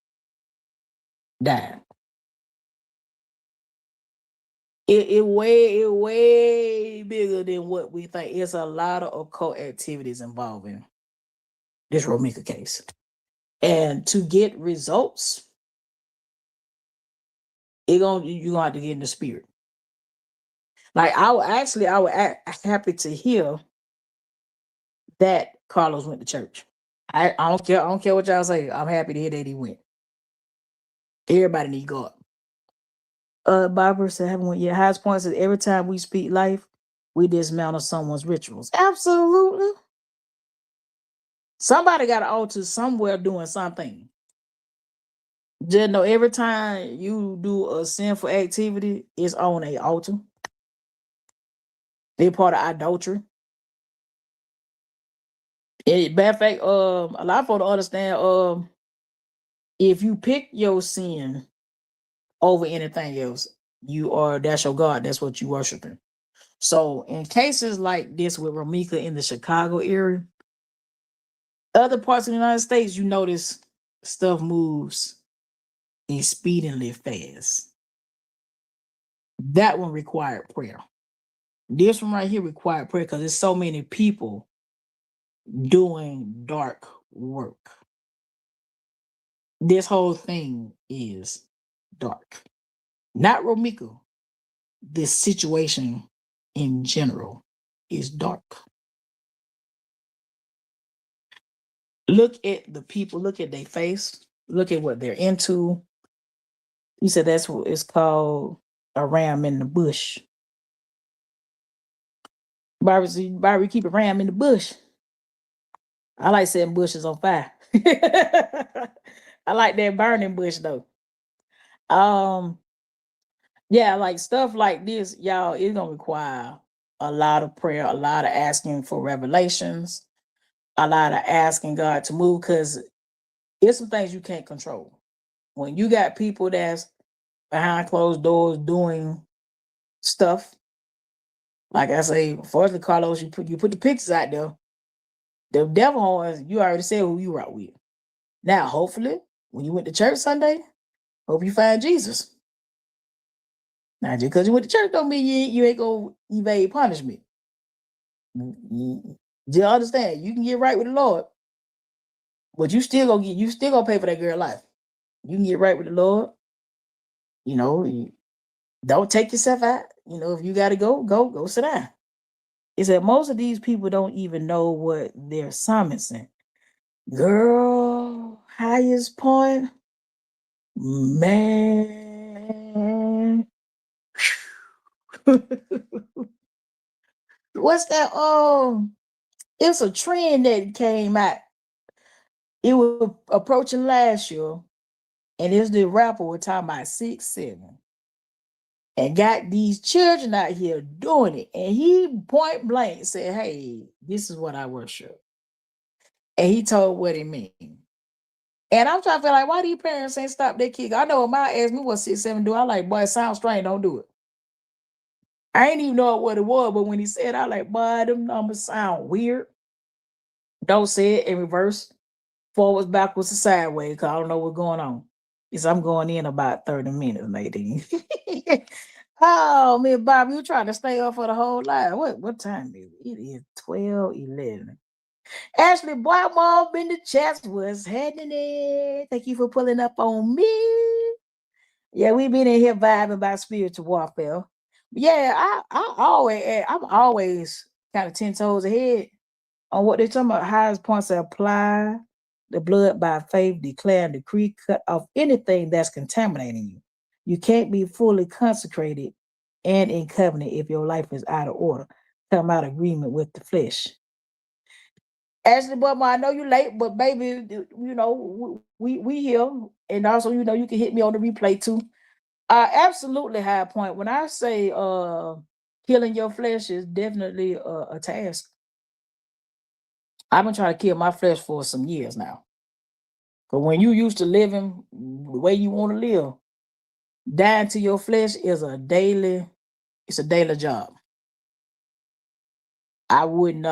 died. It way bigger than what we think. It's a lot of occult activities involving this Romika case. And to get results, you're gonna have to get in the spirit. Like I was happy to hear that Carlos went to church. I don't care what y'all say. I'm happy to hear that he went. Everybody need God. Barbara said, haven't went yet. Highest point says every time we speak life, we dismantle someone's rituals. Absolutely. Somebody got an altar somewhere doing something. Just know every time you do a sinful activity, it's on a altar. They're part of idolatry. Matter of fact, a lot of folks understand if you pick your sin over anything else, that's your God. That's what you worshiping. So in cases like this with Ramika in the Chicago area, other parts of the United States, you notice stuff moves expediently fast. That one required prayer. This one right here required prayer because there's so many people doing dark work. This whole thing is dark. Not Romika. This situation in general is dark. Look at the people, look at their face, look at what they're into. You said that's what it's called, a ram in the bush. Barbie, keep a ram in the bush. I like setting bushes on fire. I like that burning bush though. Um, yeah, like stuff like this, y'all, it's gonna require a lot of prayer, a lot of asking for revelations, a lot of asking God to move because it's some things you can't control. When you got people that's behind closed doors doing stuff, like I say, fortunately, Carlos, you put the pictures out there. The devil horns, you already said who you rock with. Now, hopefully, when you went to church Sunday, hope you find Jesus. Now, just because you went to church don't mean you ain't gonna evade punishment. You understand? You can get right with the Lord, but you still gonna pay for that girl life. You can get right with the Lord. You know, don't take yourself out. You know, if you gotta go sit down. It's that most of these people don't even know what they're summoning. Girl, highest point, man. What's that? Oh, it's a trend that came out. It was approaching last year, and it's the rapper we're talking about 6'7", and got these children out here doing it. And he point blank said, "Hey, this is what I worship." And he told what it means. And I'm trying to feel like, why these parents ain't stop their kid? I know when my asked me what 6'7" do. I like, boy, it sounds strange, don't do it. I ain't even know what it was, but when he said, I like, boy, them numbers sound weird. Don't say it in reverse, forwards, backwards, and sideways, because I don't know what's going on. Because I'm going in about 30 minutes, Nadine. Oh, man, Bob, you trying to stay up for the whole life. What time is it? It is 12:11. Ashley boy, mom in the chest was happening. Thank you for pulling up on me. Yeah, we been in here vibing about spiritual warfare. Yeah, I'm always kind of 10 toes ahead on what they're talking about. Highest points to apply the blood by faith, declare and decree, cut off anything that's contaminating you. You can't be fully consecrated and in covenant if your life is out of order. Come out of agreement with the flesh. Ashley Butler, I know you late, but baby, you know, we here. And also, you know, you can hit me on the replay too. Absolutely high point. When I say killing your flesh is definitely a task. I've been trying to kill my flesh for some years now. But when you used to living the way you want to live, dying to your flesh is it's a daily job. I wouldn't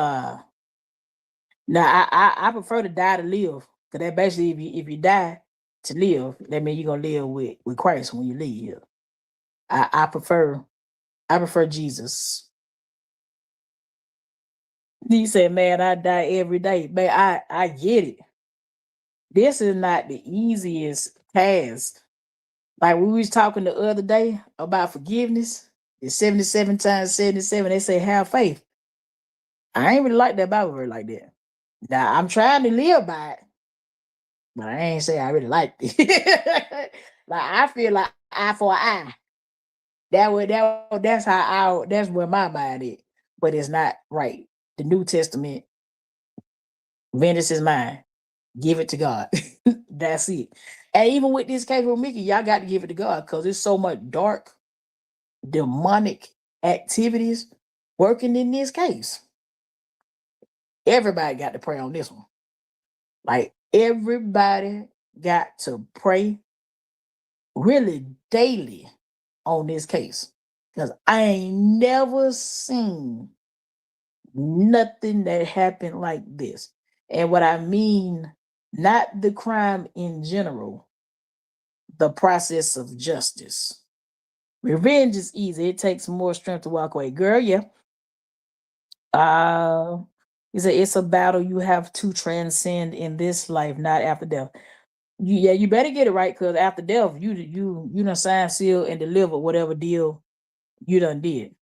now I prefer to die to live. Cause that basically if you die to live, that means you're gonna live with Christ when you leave here. I prefer Jesus. He said, man, I die every day. Man, I get it. This is not the easiest task. Like we was talking the other day about forgiveness. It's 77 times 77. They say have faith. I ain't really like that Bible verse like that. Now I'm trying to live by it, but I ain't say I really like it. Like I feel like eye for eye. That's where my mind is. But it's not right. The New Testament, vengeance is mine. Give it to God. That's it. And even with this case with Mickey, y'all got to give it to God because there's so much dark, demonic activities working in this case. Everybody got to pray on this one. Like everybody got to pray really daily on this case. Because I ain't never seen nothing that happened like this. And what I mean, not the crime in general, the process of justice. Revenge is easy. It takes more strength to walk away. Girl, yeah. Uh it's a battle you have to transcend in this life, not after death. You better get it right because after death, you done sign, seal, and deliver whatever deal you done did.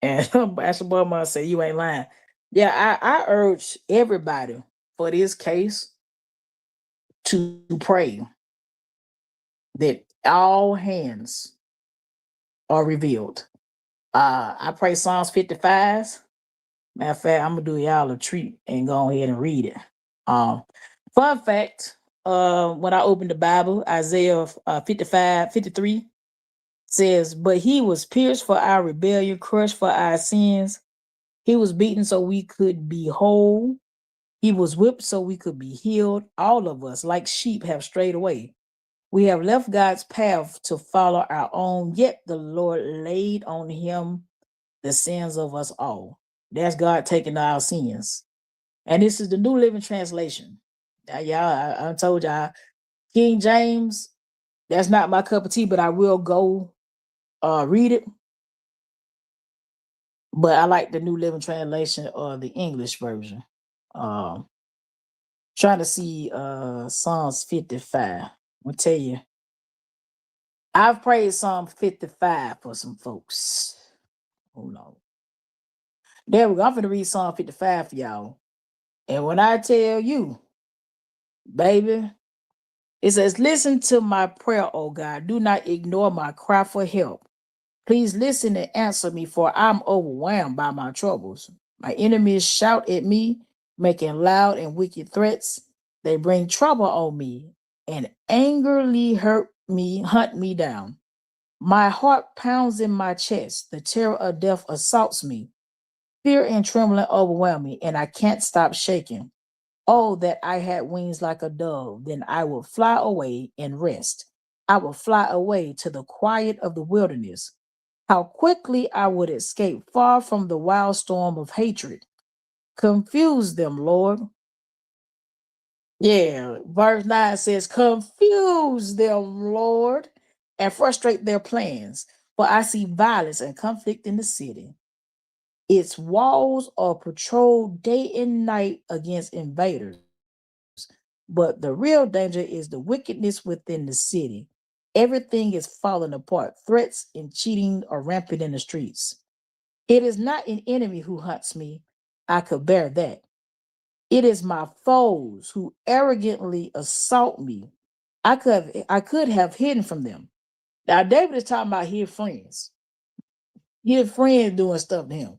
And Pastor Bowman say you ain't lying. Yeah, I urge everybody for this case to pray that all hands are revealed. I pray Psalms 55. Matter of fact, I'm gonna do y'all a treat and go ahead and read it. Um, fun fact: when I opened the Bible, Isaiah 55, 53 says, "But he was pierced for our rebellion, crushed for our sins. He was beaten so we could be whole. He was whipped so we could be healed. All of us, like sheep, have strayed away. We have left God's path to follow our own, yet the Lord laid on him the sins of us all." That's God taking our sins. And this is the New Living Translation. Now, y'all, I told y'all, King James, that's not my cup of tea, but I will go read it. But I like the New Living Translation or the English version. Um, Trying to see Psalms 55. I'll tell you, I've prayed Psalm 55 for some folks. Hold on. There we go. I'm going to read Psalm 55 for y'all. And when I tell you, baby, it says, "Listen to my prayer, O God. Do not ignore my cry for help. Please listen and answer me, for I'm overwhelmed by my troubles. My enemies shout at me, making loud and wicked threats. They bring trouble on me and angrily hunt me down. My heart pounds in my chest. The terror of death assaults me. Fear and trembling overwhelm me, and I can't stop shaking. Oh, that I had wings like a dove, then I would fly away and rest. I would fly away to the quiet of the wilderness. How quickly I would escape far from the wild storm of hatred. Confuse them, Lord." Yeah, verse 9 says, "Confuse them, Lord, and frustrate their plans. For I see violence and conflict in the city. Its walls are patrolled day and night against invaders. But the real danger is the wickedness within the city. Everything is falling apart. Threats and cheating are rampant in the streets. It is not an enemy who hunts me. I could bear that. It is my foes who arrogantly assault me. I could have hidden from them." Now David is talking about his friends. His friends doing stuff to him.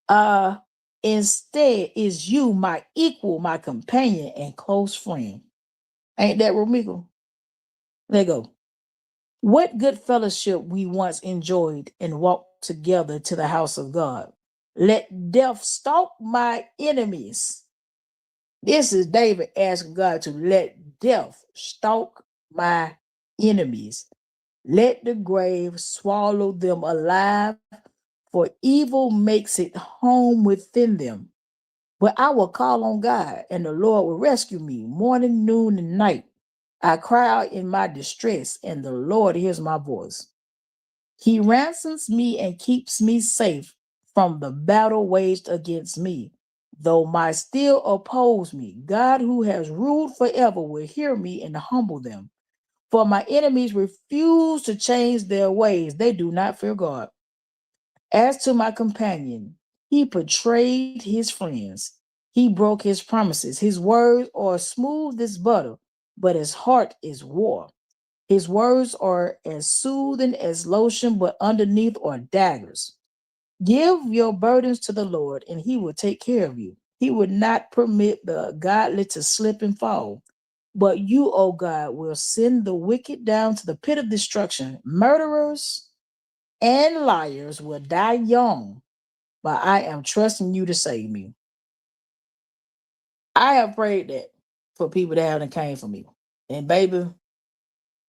Uh Instead is you my equal, my companion, and close friend. Ain't that Romiko? Let go. What good fellowship we once enjoyed and walked together to the house of God. Let death stalk my enemies. This is David asking God to let death stalk my enemies. Let the grave swallow them alive, for evil makes it home within them. But I will call on God, and the Lord will rescue me morning, noon, and night. I cry out in my distress, and the Lord hears my voice. He ransoms me and keeps me safe from the battle waged against me. Though my still oppose me, God who has ruled forever will hear me and humble them. For my enemies refuse to change their ways. They do not fear God. As to my companion, he betrayed his friends. He broke his promises. His words are smooth as butter, but his heart is war. His words are as soothing as lotion, but underneath are daggers. Give your burdens to the Lord, and he will take care of you. He would not permit the godly to slip and fall. But you, O God, will send the wicked down to the pit of destruction. Murderers and liars will die young, but I am trusting you to save me. I have prayed that for people that haven't came for me. And baby,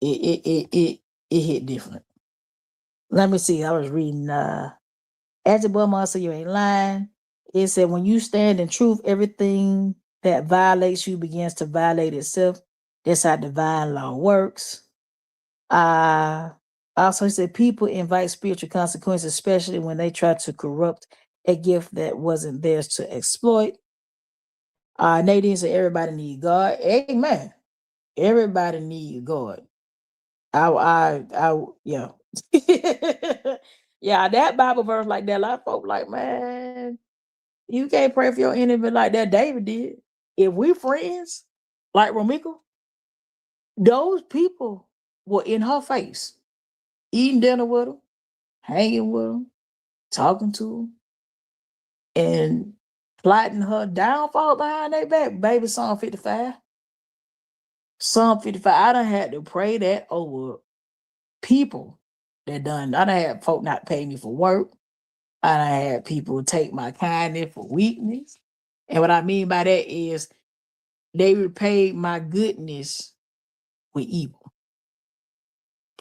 it hit different. Let me see. I was reading as a woman, so you ain't lying. It said when you stand in truth, everything that violates you begins to violate itself. That's how divine law works. Uh Also, he said people invite spiritual consequences, especially when they try to corrupt a gift that wasn't theirs to exploit. Nadine said everybody need God. Amen. Everybody need God. Yeah. Yeah, that Bible verse like that, a lot of folk like, man, you can't pray for your enemy like that David did. If we friends, like Romiko, those people were in her face, eating dinner with her, hanging with her, talking to her, and plotting her downfall behind their back. Baby Psalm 55. Psalm 55. I done had to pray that over people that done. I done had folk not pay me for work. I done had people take my kindness for weakness. And what I mean by that is they repaid my goodness with evil.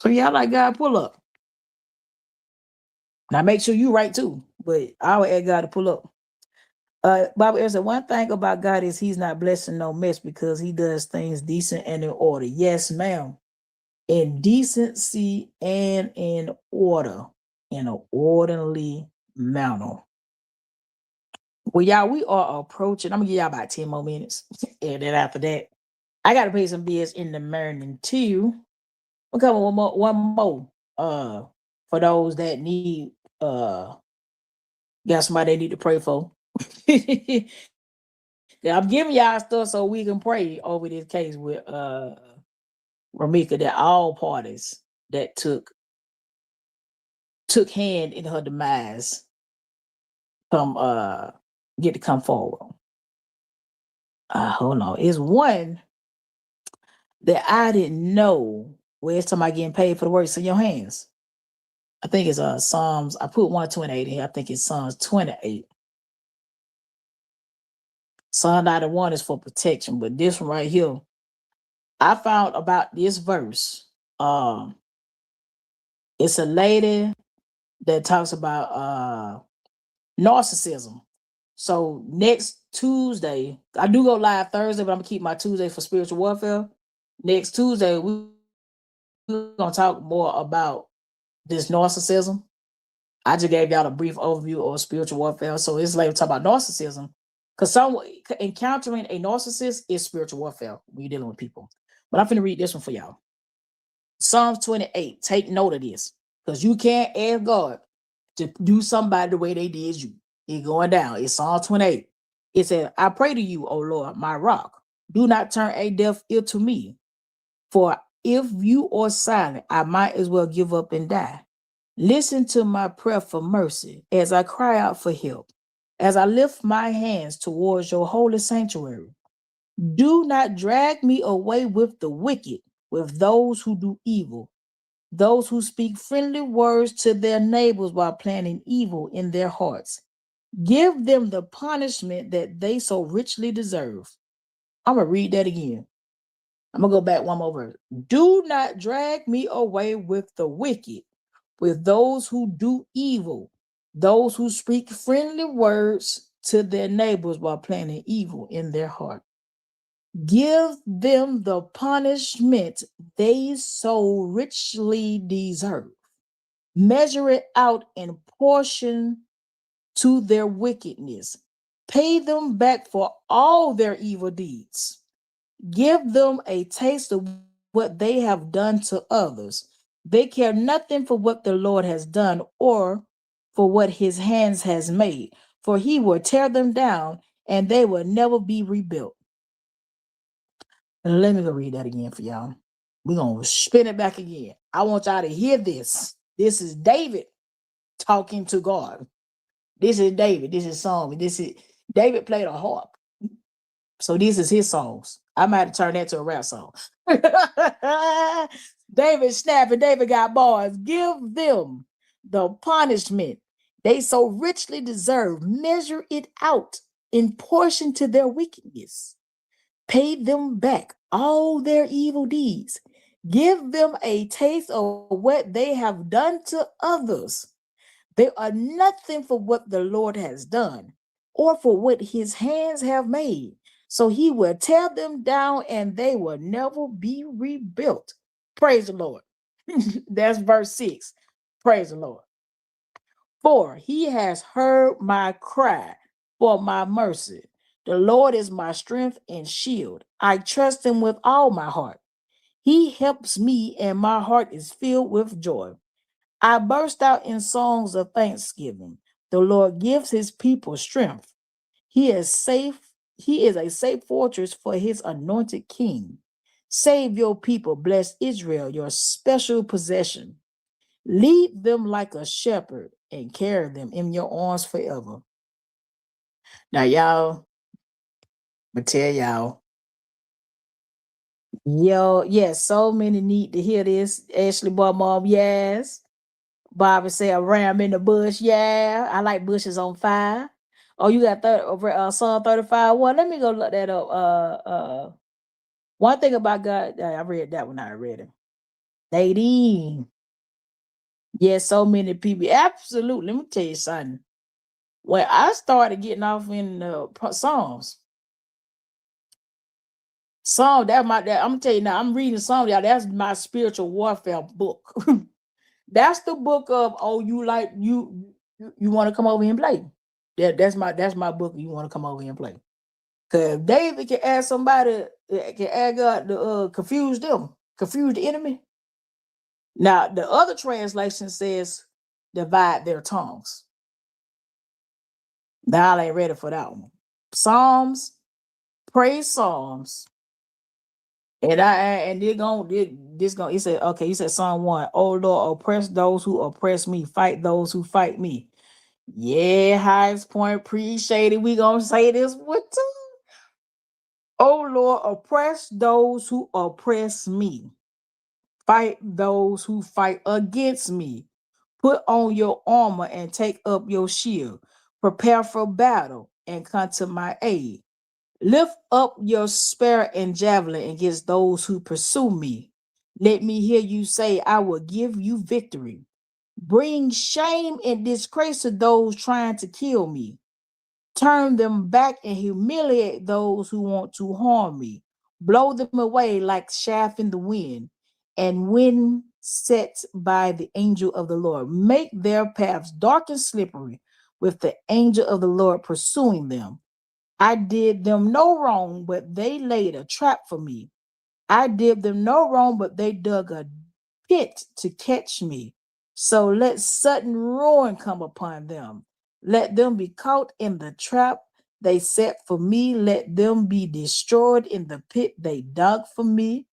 So y'all like God pull up. Now make sure you right too. But I would ask God to pull up. Bible answer one thing about God is he's not blessing no mess because he does things decent and in order. Yes, ma'am. In decency and in order. In an orderly manner. Well, y'all, we are approaching. I'm gonna give y'all about 10 more minutes. And then after that, I gotta pay some bills in the morning too. We'll come one more. For those that need got somebody they need to pray for. Yeah, I'm giving y'all stuff so we can pray over this case with Ramika, that all parties that took hand in her demise come get to come forward. Hold on. It's one that I didn't know where it's talking about getting paid for the works of your hands. I think it's Psalms. I put 128 in here. I think it's Psalms 28. Psalm 91 is for protection, but this one right here, I found about this verse. It's a lady that talks about narcissism. So next Tuesday, I do go live Thursday, but I'm gonna keep my Tuesday for spiritual warfare. Next Tuesday, we're gonna talk more about this narcissism. I just gave y'all a brief overview of spiritual warfare. So it's like talk about narcissism. Because encountering a narcissist is spiritual warfare when you're dealing with people. But I'm finna read this one for y'all. Psalms 28. Take note of this. Because you can't ask God to do somebody the way they did you. It's going down. It's Psalm 28. It says, I pray to you, O Lord, my rock. Do not turn a deaf ear to me. For if you are silent, I might as well give up and die. Listen to my prayer for mercy as I cry out for help, as I lift my hands towards your holy sanctuary. Do not drag me away with the wicked, with those who do evil, those who speak friendly words to their neighbors while planning evil in their hearts. Give them the punishment that they so richly deserve. I'm going to read that again. I'm going to go back one more verse. Do not drag me away with the wicked, with those who do evil, those who speak friendly words to their neighbors while planning evil in their heart. Give them the punishment they so richly deserve. Measure it out in portion to their wickedness. Pay them back for all their evil deeds. Give them a taste of what they have done to others. They care nothing for what the Lord has done or for what his hands has made, for he will tear them down and they will never be rebuilt. Let me go read that again for y'all. We're going to spin it back again. I want y'all to hear this. This is David talking to God. This is David. This is Psalm. This is David played a harp. So this is his songs. I might have turned that to a rap song. David snapping. David got bars. Give them the punishment they so richly deserve. Measure it out in portion to their wickedness. Pay them back all their evil deeds. Give them a taste of what they have done to others. They are nothing for what the Lord has done or for what his hands have made. So he will tear them down and they will never be rebuilt. Praise the Lord. That's verse 6. Praise the Lord. For he has heard my cry for my mercy. The Lord is my strength and shield. I trust him with all my heart. He helps me and my heart is filled with joy. I burst out in songs of thanksgiving. The Lord gives his people strength. He is safe. He is a safe fortress for his anointed king. Save your people, bless Israel, your special possession. Lead them like a shepherd and carry them in your arms forever. Now, y'all, I'm gonna tell y'all, Yo, yes, so many need to hear this. Ashley boy mom, yes. Bobby said a ram in the bush. Yeah, I like bushes on fire. Oh, you got Psalm 35. Well, let me go look that up. One thing about God, I read that one. I read it. Nadine. Yeah, so many people. Absolutely. Let me tell you something. When I started getting off in Psalms, I'm gonna tell you now. I'm reading Psalms, y'all. That's my spiritual warfare book. That's the book of you like you want to come over here and play. That's my book. You want to come over here and play. Cause David can ask somebody can ask God to confuse them, confuse the enemy. Now the other translation says divide their tongues. Now I ain't ready for that one. Psalms, praise Psalms, and they're going this going. He said okay. He said Psalm 1. Oh Lord, oppress those who oppress me, fight those who fight me. Yeah, highest point, appreciate it. We gonna say this one too. Oh Lord, oppress those who oppress me. Fight those who fight against me. Put on your armor and take up your shield. Prepare for battle and come to my aid. Lift up your spear and javelin against those who pursue me. Let me hear you say, I will give you victory. Bring shame and disgrace to those trying to kill me. Turn them back and humiliate those who want to harm me. Blow them away like chaff in the wind, and wind set by the angel of the Lord. Make their paths dark and slippery, with the angel of the Lord pursuing them. I did them no wrong, but they laid a trap for me. I did them no wrong, but they dug a pit to catch me. So let sudden ruin come upon them. Let them be caught in the trap they set for me. Let them be destroyed in the pit they dug for me.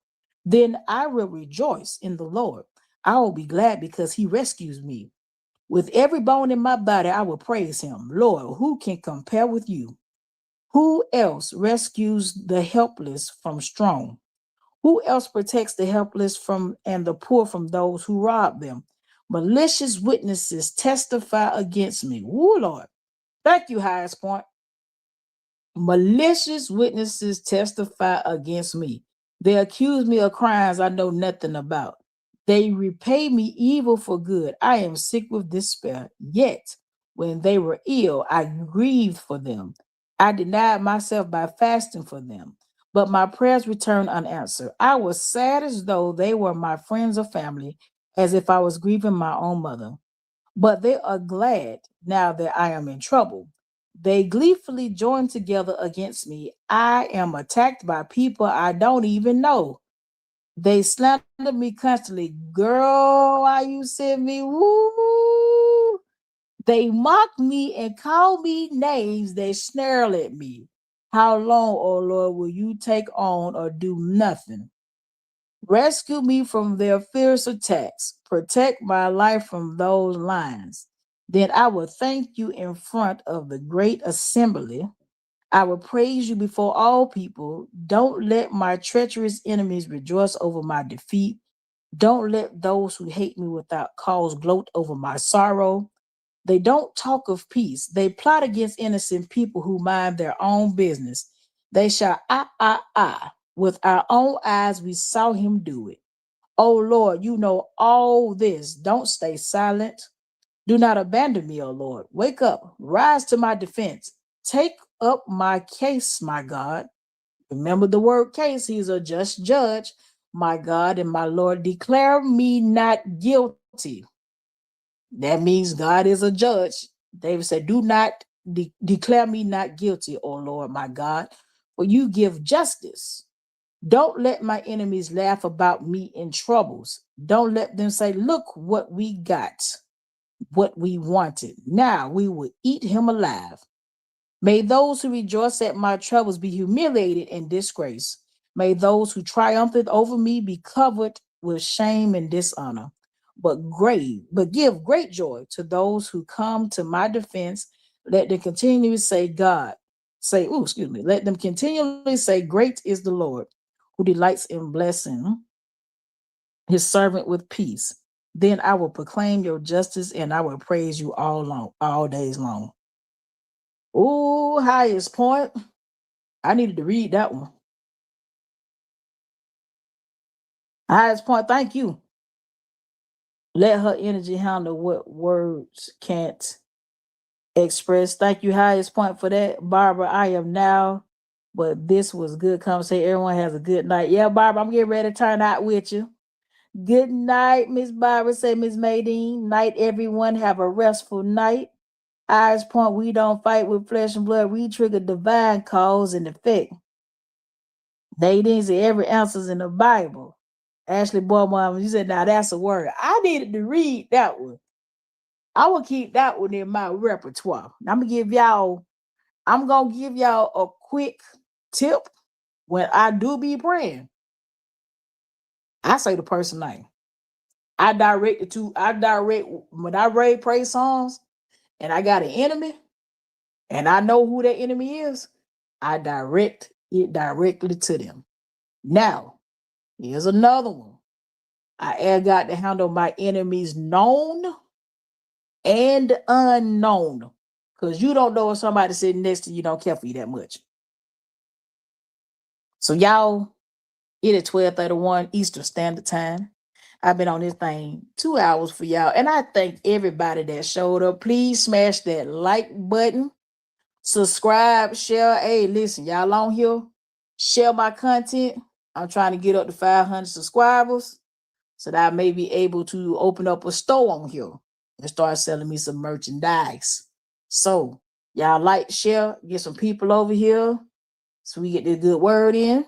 Then I will rejoice in the Lord. I will be glad because he rescues me. With every bone in my body, I will praise him. Lord, who can compare with you? Who else rescues the helpless from strong? Who else protects the helpless from and the poor from those who rob them? Malicious witnesses testify against me. Woo, Lord. Thank you, highest point. Malicious witnesses testify against me. They accuse me of crimes I know nothing about. They repay me evil for good. I am sick with despair. Yet, when they were ill, I grieved for them. I denied myself by fasting for them, but my prayers returned unanswered. I was sad as though they were my friends or family, as if I was grieving my own mother. But they are glad now that I am in trouble. They gleefully join together against me. I am attacked by people I don't even know. They slander me constantly. Girl, why you send me? Woo! They mock me and call me names. They snarl at me. How long, oh Lord, will you take on or do nothing? Rescue me from their fierce attacks. Protect my life from those lions. Then I will thank you in front of the great assembly. I will praise you before all people. Don't let my treacherous enemies rejoice over my defeat. Don't let those who hate me without cause gloat over my sorrow. They don't talk of peace. They plot against innocent people who mind their own business. They shout, ah. With our own eyes, we saw him do it. Oh Lord, you know all this. Don't stay silent. Do not abandon me, oh Lord. Wake up, rise to my defense. Take up my case, my God. Remember the word case. He's a just judge, my God and my Lord. Declare me not guilty. That means God is a judge. David said, do not declare me not guilty, O Lord, my God, for you give justice. Don't let my enemies laugh about me in troubles. Don't let them say, look what we got, what we wanted. Now we will eat him alive. May those who rejoice at my troubles be humiliated and disgraced. May those who triumphed over me be covered with shame and dishonor. But give great joy to those who come to my defense. Let them continually say, God, let them continually say, great is the Lord, who who delights in blessing his servant with peace. Then I will proclaim your justice and I will praise you all days long. Ooh, highest point. I needed to read that one. Highest point, thank you. Let her energy handle what words can't express. Thank you, highest point, for that. Barbara, I am now, but this was good conversation. Everyone has a good night. Yeah, Barbara, I'm getting ready to turn out with you. Good night, Miss Barbara. Say, Miss Maydeen. Night, everyone. Have a restful night. Highest point, we don't fight with flesh and blood. We trigger divine cause and effect. Nadine said every answer's in the Bible. Ashley Boymon, you said, now that's a word. I needed to read that one. I will keep that one in my repertoire. I'm gonna give y'all a quick tip. When I do be praying, I say the person name. I direct when I read praise songs and I got an enemy and I know who that enemy is, I direct it directly to them. Now, here's another one. I ask God to handle my enemies known and unknown. Because you don't know if somebody sitting next to you don't care for you that much. So y'all, it is 12:31 Eastern Standard Time. I've been on this thing 2 hours for y'all. And I thank everybody that showed up. Please smash that like button. Subscribe, share. Hey, listen, y'all on here. Share my content. I'm trying to get up to 500 subscribers so that I may be able to open up a store on here and start selling me some merchandise. So y'all like, share, get some people over here so we get this good word in.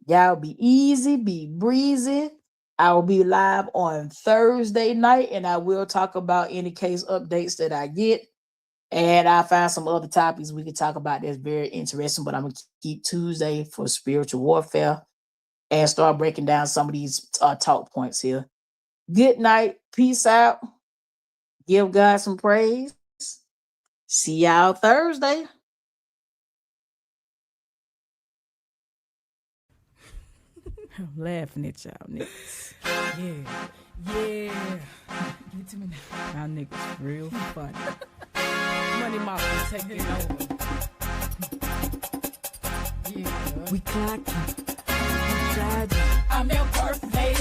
Y'all be easy, be breezy. I will be live on Thursday night and I will talk about any case updates that I get. And I find some other topics we can talk about that's very interesting, but I'm going to keep Tuesday for spiritual warfare and start breaking down some of these talk points here. Good night. Peace out. Give God some praise. See y'all Thursday. I'm laughing at y'all niggas. Yeah. Give it to me now. Y'all niggas real funny. Money Mouth taking over. Yeah. We clocking. I'm your perfect lady.